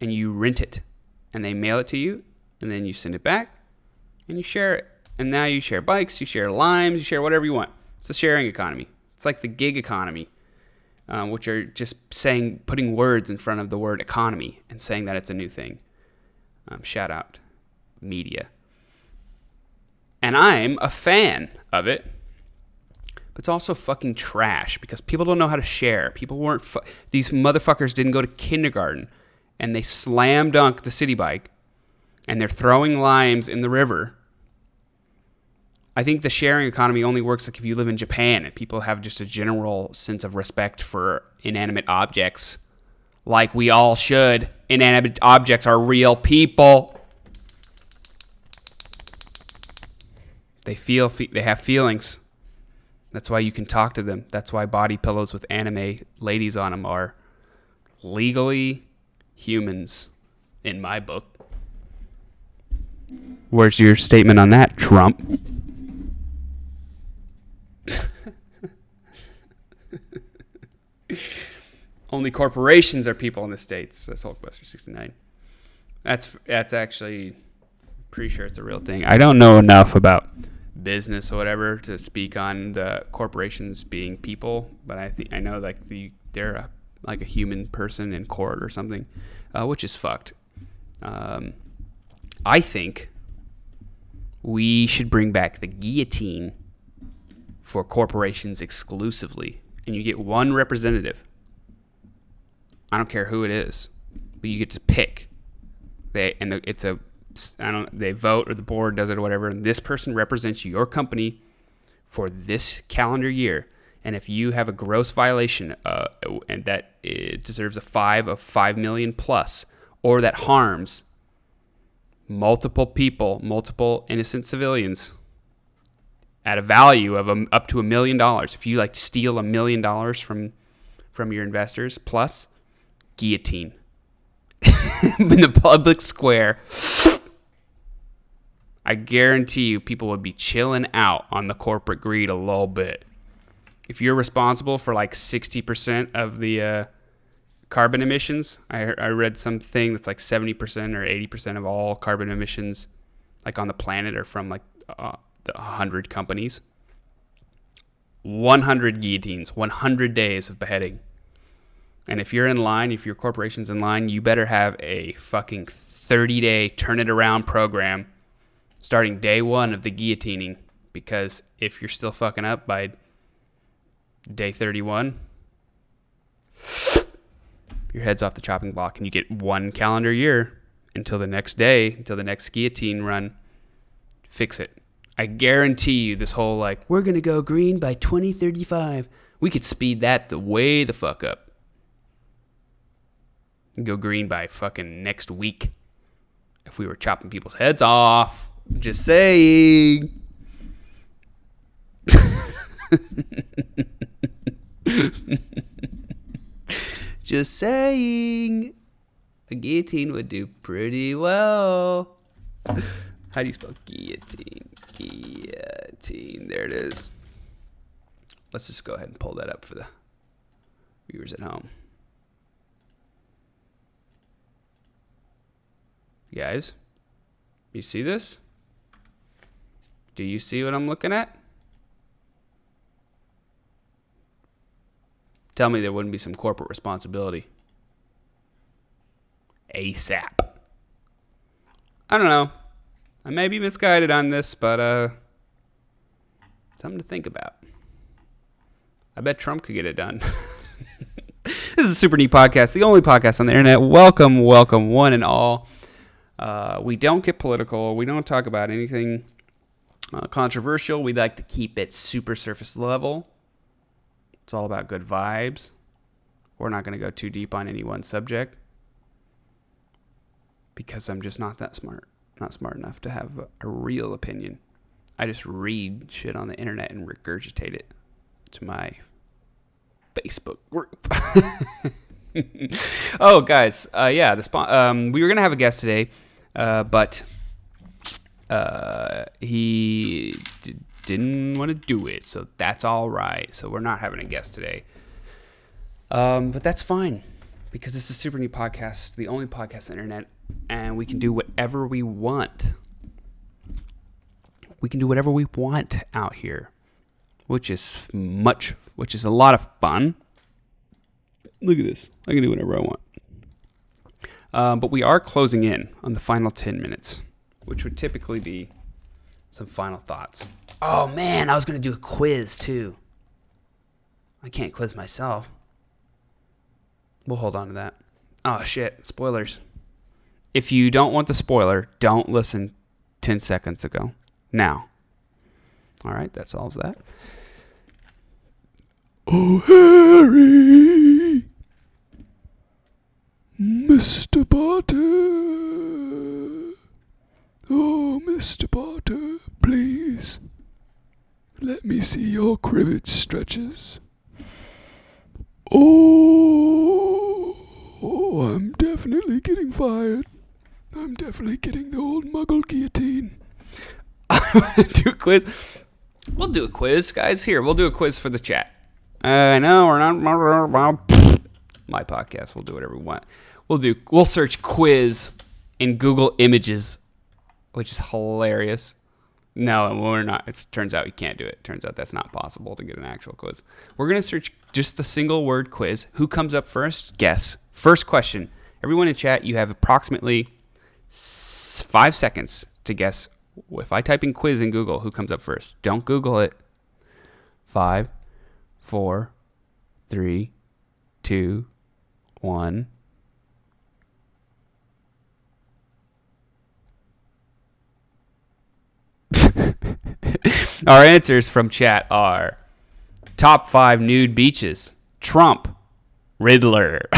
and you rent it. And they mail it to you, and then you send it back, and you share it. And now you share bikes, you share limes, you share whatever you want. It's a sharing economy. It's like the gig economy. which are just putting words in front of the word economy and saying that it's a new thing. Shoutout media. And I'm a fan of it. But it's also fucking trash because people don't know how to share. People weren't... These motherfuckers didn't go to kindergarten. And they slam dunk the city bike. And they're throwing limes in the river. I think the sharing economy only works like if you live in Japan and people have just a general sense of respect for inanimate objects. Like we all should. Inanimate objects are real people. They have feelings. That's why you can talk to them. That's why body pillows with anime ladies on them are legally humans in my book. Where's your statement on that, Trump? Only corporations are people in the States. That's Hulkbuster 69. That's actually pretty sure it's a real thing. I don't know enough about business or whatever to speak on the corporations being people, but I know like they're like a human person in court or something, which is fucked. I think we should bring back the guillotine for corporations exclusively, and you get one representative. I don't care who it is, but you get to pick. They vote or the board does it or whatever, and this person represents your company for this calendar year. And if you have a gross violation and that it deserves a 5 million plus, or that harms multiple people, multiple innocent civilians at a value of up to $1 million, if you like steal $1 million from your investors, plus guillotine in the public square. I guarantee you people would be chilling out on the corporate greed a little bit. If you're responsible for like 60% of the carbon emissions, I read something that's like 70% or 80% of all carbon emissions like on the planet are from like the 100 companies. 100 guillotines, 100 days of beheading. And if you're in line, if your corporation's in line, you better have a fucking 30-day turn it around program starting day one of the guillotining, because if you're still fucking up by day 31, your head's off the chopping block, and you get 1 calendar year until the next day, until the next guillotine run. Fix it. I guarantee you this whole like, we're going to go green by 2035. We could speed that way the fuck up. Go green by fucking next week if we were chopping people's heads off. Just saying. Just saying. A guillotine would do pretty well. How do you spell guillotine? Guillotine. There it is. Let's just go ahead and pull that up for the viewers at home. You guys, you see this? Do you see what I'm looking at? Tell me there wouldn't be some corporate responsibility. ASAP. I don't know. I may be misguided on this, but something to think about. I bet Trump could get it done. This is a Super Neat Podcast, the only podcast on the internet. Welcome, welcome, one and all. We don't get political. We don't talk about anything controversial. We like to keep it super surface level. It's all about good vibes. We're not going to go too deep on any one subject because I'm just not that smart. Not smart enough to have a real opinion. I just read shit on the internet and regurgitate it to my Facebook group. Oh, guys. Yeah, we were going to have a guest today, but he didn't want to do it, so that's all right. So we're not having a guest today. But that's fine, because this is Super Neat Podcast, the only podcast on the internet, and we can do whatever we want. We can do whatever we want out here, which is a lot of fun. Look at this. I can do whatever I want. But we are closing in on the final 10 minutes, which would typically be some final thoughts. Oh, man, I was going to do a quiz, too. I can't quiz myself. We'll hold on to that. Oh, shit. Spoilers. If you don't want the spoiler, don't listen 10 seconds ago. Now. All right, that solves that. Oh, Harry. Mr. Potter. Oh, Mr. Potter, please. Let me see your cribbage stretches. Oh, I'm definitely getting fired. I'm definitely getting the old muggle guillotine. I want to do a quiz. We'll do a quiz, guys. Here, we'll do a quiz for the chat. I know we're not my podcast. We'll do whatever we want. We'll search quiz in Google Images, which is hilarious. No, we're not. It turns out you can't do it. Turns out that's not possible to get an actual quiz. We're going to search just the single word quiz. Who comes up first? Guess. First question. Everyone in chat, you have approximately 5 seconds to guess. If I type in quiz in Google, who comes up first? Don't Google it. 5, 4, 3, 2, 1. Our answers from chat are top 5 nude beaches, Trump, Riddler,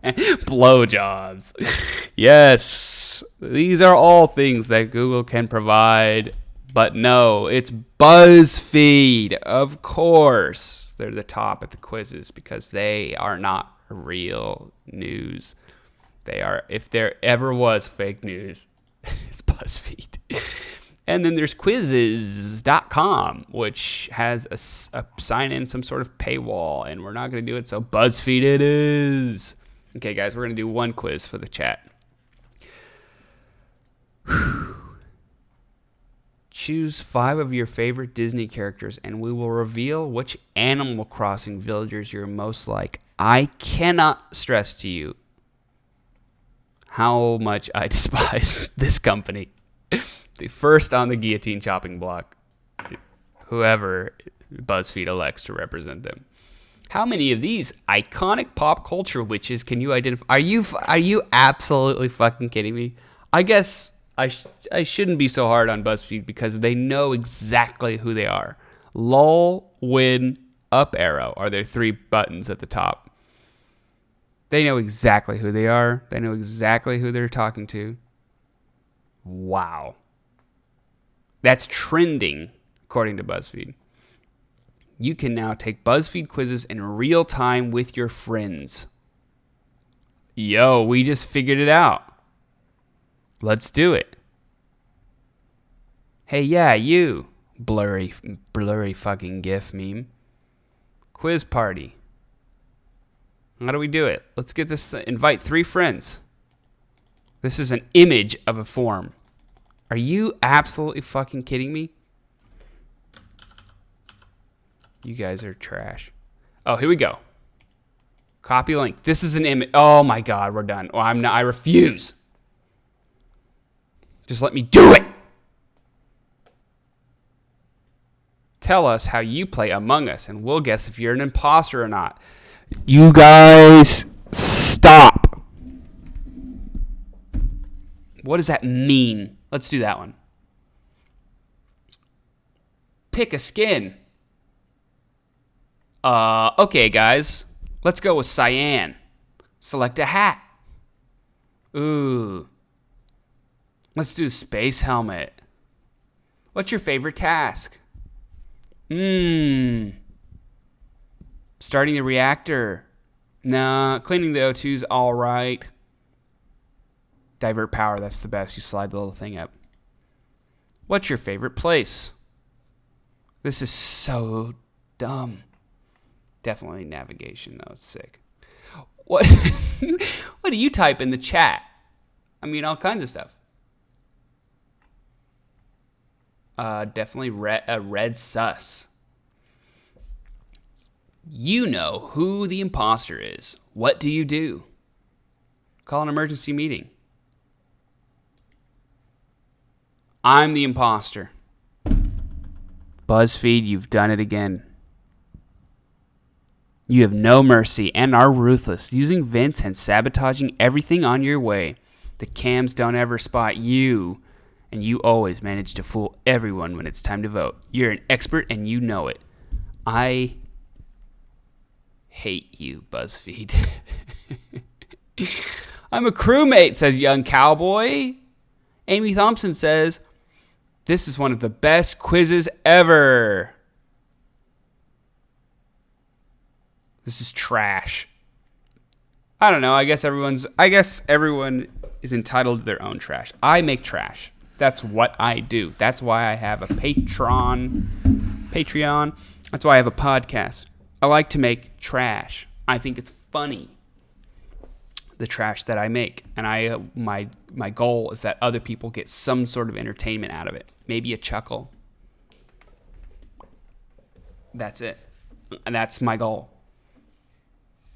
blowjobs. Yes, these are all things that Google can provide, but no, it's BuzzFeed. Of course, they're the top at the quizzes because they are not real news. They are, if there ever was fake news, it's BuzzFeed. And then there's quizzes.com, which has a sign in some sort of paywall, and we're not going to do it, so BuzzFeed it is. Okay, guys, we're going to do one quiz for the chat. Choose 5 of your favorite Disney characters, and we will reveal which Animal Crossing villagers you're most like. I cannot stress to you how much I despise this company. The first on the guillotine chopping block, whoever BuzzFeed elects to represent them. How many of these iconic pop culture witches can you identify? Are you absolutely fucking kidding me? I guess I shouldn't be so hard on BuzzFeed because they know exactly who they are. Lol, win, up arrow are their 3 buttons at the top. They know exactly who they are. They know exactly who they're talking to. Wow. That's trending, according to BuzzFeed. You can now take BuzzFeed quizzes in real time with your friends. Yo, we just figured it out. Let's do it. Hey, yeah, you. Blurry fucking GIF meme. Quiz party. How do we do it? Let's get this. Invite 3 friends. This is an image of a form. Are you absolutely fucking kidding me? You guys are trash. Oh, here we go. Copy link. This is an image. Oh my God, we're done. Oh, I'm not. I refuse. Just let me do it. Tell us how you play Among Us, and we'll guess if you're an imposter or not. You guys, stop. What does that mean? Let's do that one. Pick a skin. Okay, guys. Let's go with cyan. Select a hat. Ooh. Let's do space helmet. What's your favorite task? Starting the reactor. Nah, cleaning the O2's all right. Divert power, that's the best. You slide the little thing up. What's your favorite place? This is so dumb. Definitely navigation, though. It's sick. What What do you type in the chat? I mean, all kinds of stuff. Definitely red sus. You know who the imposter is. What do you do? Call an emergency meeting. I'm the imposter. BuzzFeed, you've done it again. You have no mercy and are ruthless, using vents and sabotaging everything on your way. The cams don't ever spot you, and you always manage to fool everyone when it's time to vote. You're an expert and you know it. I hate you, BuzzFeed. I'm a crewmate, says Young Cowboy. Amy Thompson says, this is one of the best quizzes ever. This is trash. I don't know. I guess everyone is entitled to their own trash. I make trash. That's what I do. That's why I have a Patreon. That's why I have a podcast. I like to make trash. I think it's funny, the trash that I make, and my goal is that other people get some sort of entertainment out of it. Maybe a chuckle. That's it. And that's my goal.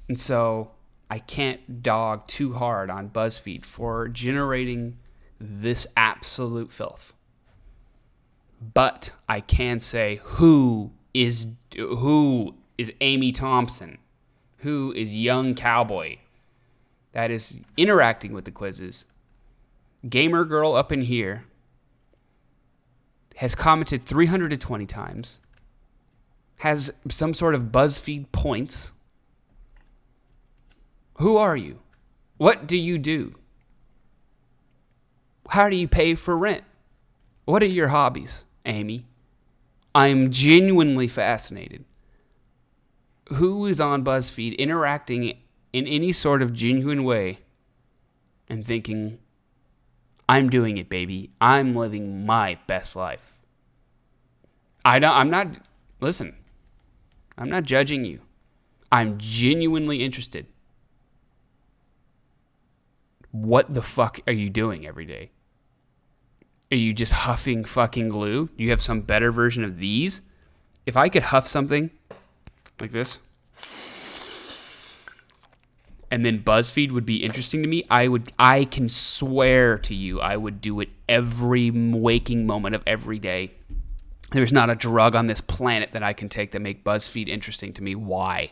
And so I can't dog too hard on BuzzFeed for generating this absolute filth. But I can say who is Amy Thompson, who is Young Cowboy, that is interacting with the quizzes. Gamer Girl up in here has commented 320 times, has some sort of BuzzFeed points. Who are you? What do you do? How do you pay for rent? What are your hobbies, Amy? I am genuinely fascinated. Who is on BuzzFeed interacting in any sort of genuine way and thinking, I'm doing it, baby. I'm living my best life. I'm not judging you. I'm genuinely interested. What the fuck are you doing every day? Are you just huffing fucking glue? Do you have some better version of these? If I could huff something like this, and then BuzzFeed would be interesting to me, I can swear to you, I would do it every waking moment of every day. There's not a drug on this planet that I can take that make BuzzFeed interesting to me. Why?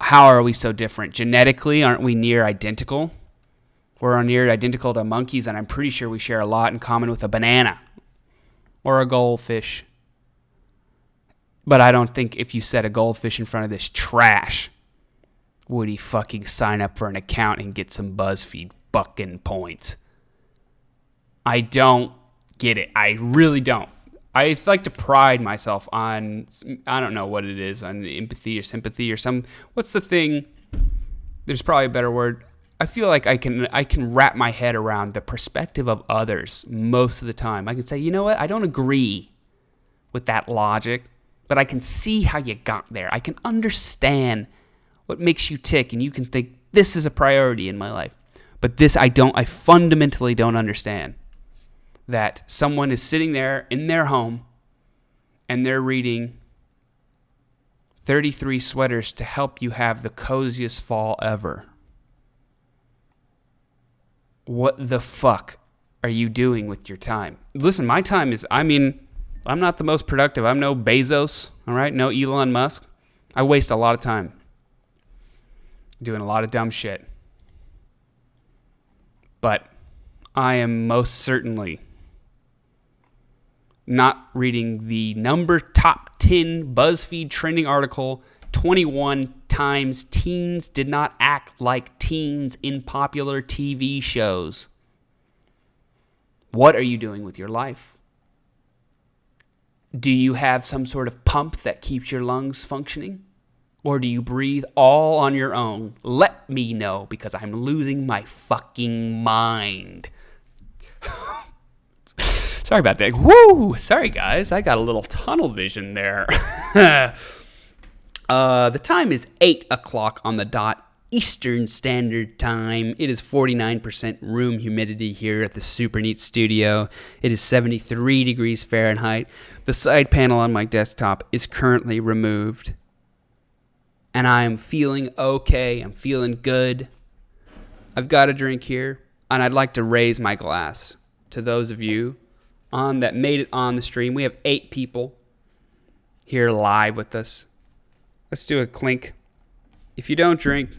How are we so different? Genetically, aren't we near identical? We're near identical to monkeys, and I'm pretty sure we share a lot in common with a banana or a goldfish. But I don't think if you set a goldfish in front of this trash, would he fucking sign up for an account and get some BuzzFeed fucking points. I don't get it. I really don't. I like to pride myself on, I don't know what it is, on empathy or sympathy or some, what's the thing? There's probably a better word. I feel like I can wrap my head around the perspective of others most of the time. I can say, you know what? I don't agree with that logic, but I can see how you got there. I can understand what makes you tick, and you can think, this is a priority in my life. But this I fundamentally don't understand. That someone is sitting there in their home and they're reading 33 sweaters to help you have the coziest fall ever. What the fuck are you doing with your time? Listen, my time is, I'm not the most productive. I'm no Bezos, all right? No Elon Musk. I waste a lot of time doing a lot of dumb shit. But I am most certainly not reading the top 10 BuzzFeed trending article, 21 times teens did not act like teens in popular TV shows. What are you doing with your life? Do you have some sort of pump that keeps your lungs functioning? Or do you breathe all on your own? Let me know, because I'm losing my fucking mind. Sorry about that. Woo! Sorry, guys. I got a little tunnel vision there. The time is 8 o'clock on the dot Eastern Standard Time. It is 49% room humidity here at the SUPERNEAT studio. It is 73 degrees Fahrenheit. The side panel on my desktop is currently removed. And I am feeling okay. I'm feeling good. I've got a drink here, and I'd like to raise my glass to those of you that made it on the stream. We have 8 people here live with us. Let's do a clink. If you don't drink,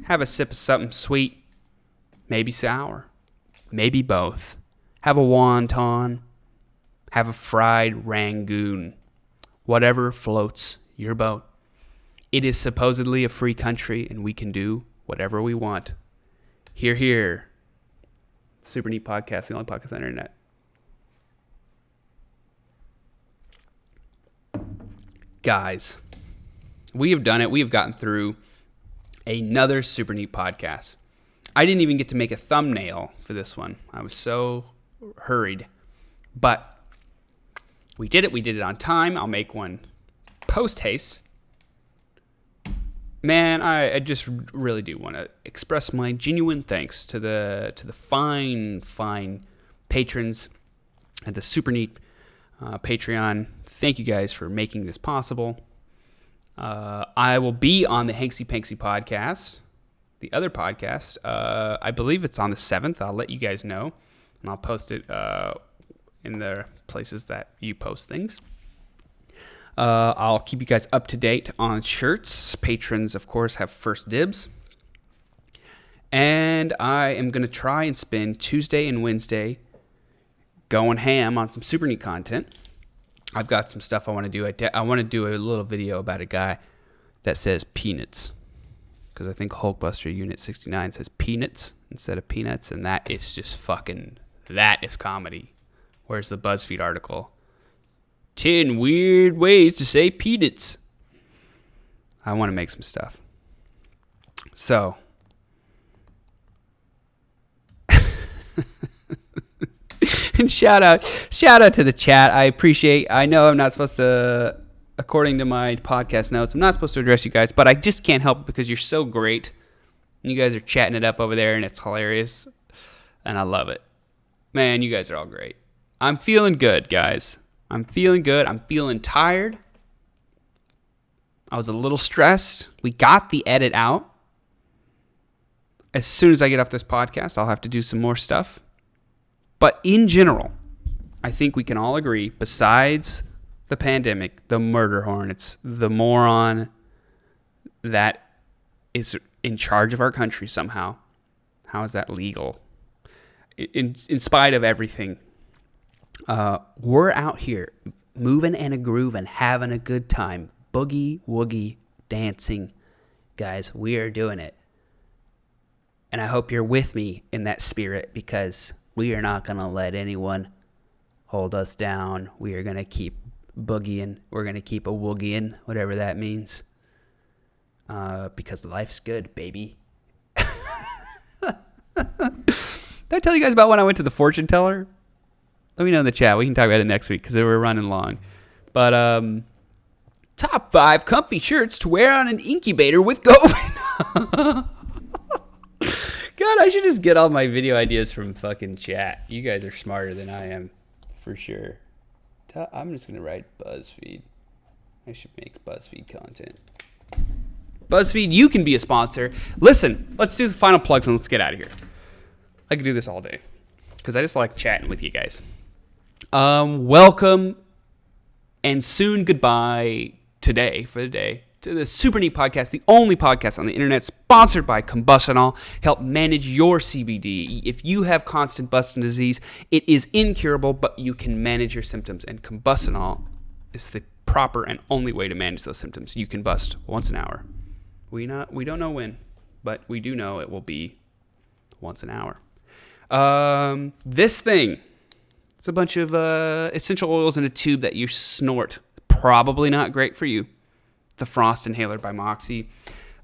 have a sip of something sweet, maybe sour, maybe both. Have a wonton, have a fried rangoon, whatever floats your boat. It is supposedly a free country, and we can do whatever we want. Hear, hear. Super Neat Podcast, the only podcast on the internet. Guys, we have done it. We have gotten through another Super Neat Podcast. I didn't even get to make a thumbnail for this one. I was so hurried. But we did it. We did it on time. I'll make one post-haste. Man, I just really do want to express my genuine thanks to the fine patrons at the Super Neat Patreon. Thank you guys for making this possible. I will be on the Hanksy Panksy podcast, the other podcast. I believe it's on the 7th. I'll let you guys know, and I'll post it in the places that you post things. I'll keep you guys up to date on shirts. Patrons, of course, have first dibs. And I am going to try and spend Tuesday and Wednesday going ham on some Super Neat content. I've got some stuff I want to do. I want to do a little video about a guy that says peanuts. Because I think Hulkbuster Unit 69 says peanuts instead of peanuts. And that is just that is comedy. Where's the BuzzFeed article? 10 weird ways to say peanuts. I want to make some stuff. So. And shout out to the chat. I know I'm not supposed to, according to my podcast notes, I'm not supposed to address you guys, but I just can't help it because you're so great. And you guys are chatting it up over there, and it's hilarious. And I love it. Man, you guys are all great. I'm feeling good, guys. I'm feeling good. I'm feeling tired. I was a little stressed. We got the edit out. As soon as I get off this podcast, I'll have to do some more stuff. But in general, I think we can all agree, besides the pandemic, the murder hornets, the moron that is in charge of our country somehow. How is that legal? In spite of everything, we're out here moving and a-grooving, having a good time, boogie-woogie dancing. Guys, we are doing it. And I hope you're with me in that spirit, because we are not going to let anyone hold us down. We are going to keep boogieing. We're going to keep a woogieing, whatever that means. Because life's good, baby. Did I tell you guys about when I went to the fortune teller? Let me know in the chat. We can talk about it next week because we're running long. But top 5 comfy shirts to wear on an incubator with COVID. God, I should just get all my video ideas from fucking chat. You guys are smarter than I am, for sure. I'm just going to write BuzzFeed. I should make BuzzFeed content. BuzzFeed, you can be a sponsor. Listen, let's do the final plugs and let's get out of here. I could do this all day because I just like chatting with you guys. Welcome and soon goodbye today for the day to the Super Neat Podcast, the only podcast on the internet sponsored by 𝓵𝓮. Help manage your CBD. If you have constant busting disease, it is incurable, but you can manage your symptoms. And 𝓵𝓮 is the proper and only way to manage those symptoms. You can bust once an hour. We don't know when, but we do know it will be once an hour. This thing, it's a bunch of essential oils in a tube that you snort. Probably not great for you. The Frost Inhaler by Moxie.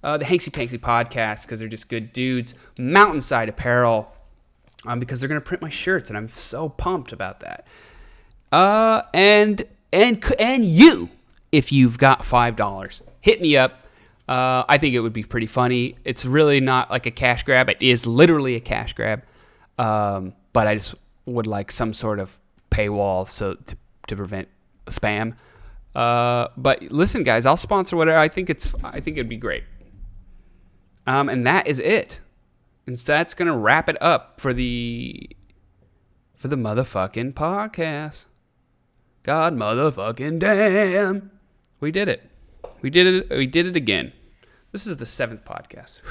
The Hanksy Panksy Podcast, because they're just good dudes. Mountainside Apparel, because they're going to print my shirts, and I'm so pumped about that. And you, if you've got $5, hit me up. I think it would be pretty funny. It's really not like a cash grab. It is literally a cash grab. But I just would like some sort of paywall to prevent spam. But listen, guys, I'll sponsor whatever. I think it'd be great. And that is it. And so that's gonna wrap it up for the motherfucking podcast. God motherfucking damn. We did it. We did it again. This is the 7th podcast.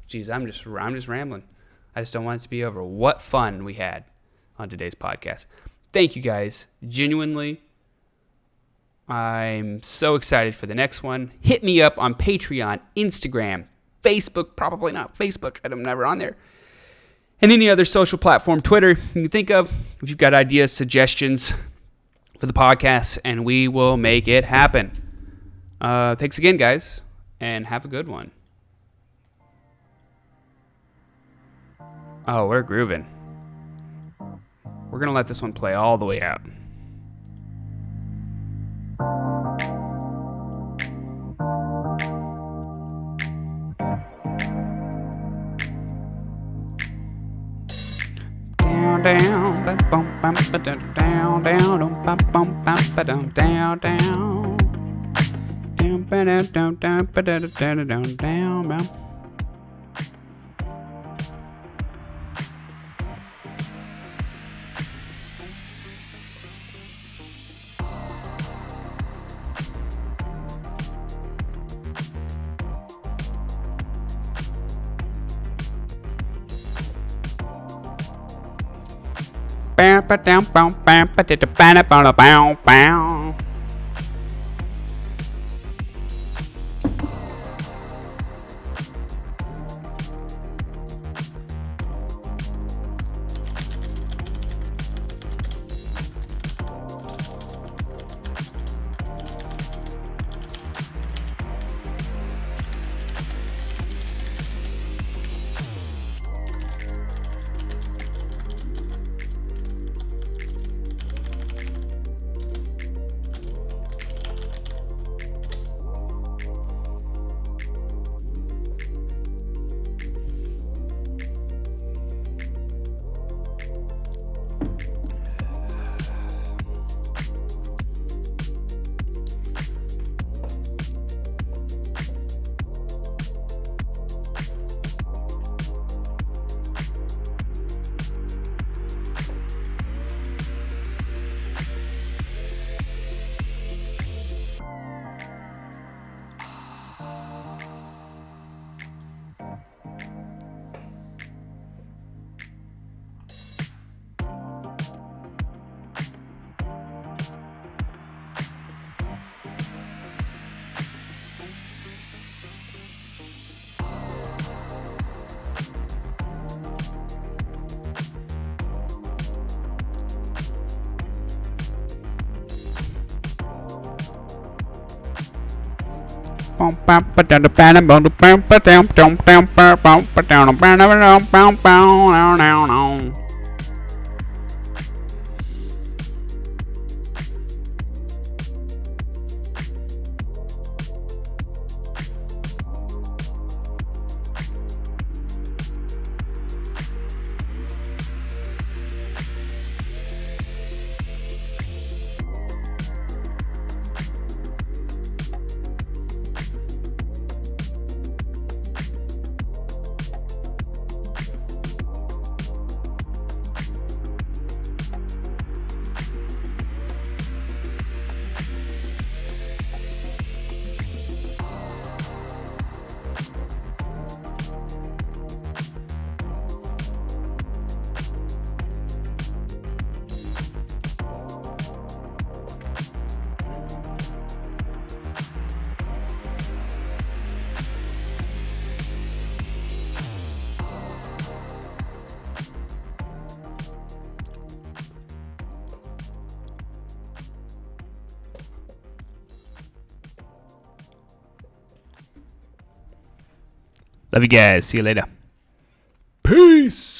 Jeez, I'm just rambling. I just don't want it to be over. What fun we had on today's podcast. Thank you guys. Genuinely. I'm so excited for the next one. Hit me up on Patreon, Instagram, Facebook, probably not Facebook. I'm never on there. And any other social platform, Twitter, you can think of. If you've got ideas, suggestions for the podcast, and we will make it happen. Thanks again, guys, and have a good one. Oh, we're grooving. We're going to let this one play all the way out. Down, down, bum, bum, down, down, down, bum, bum, down, down, down, down, down. Love you guys. See you later. Peace.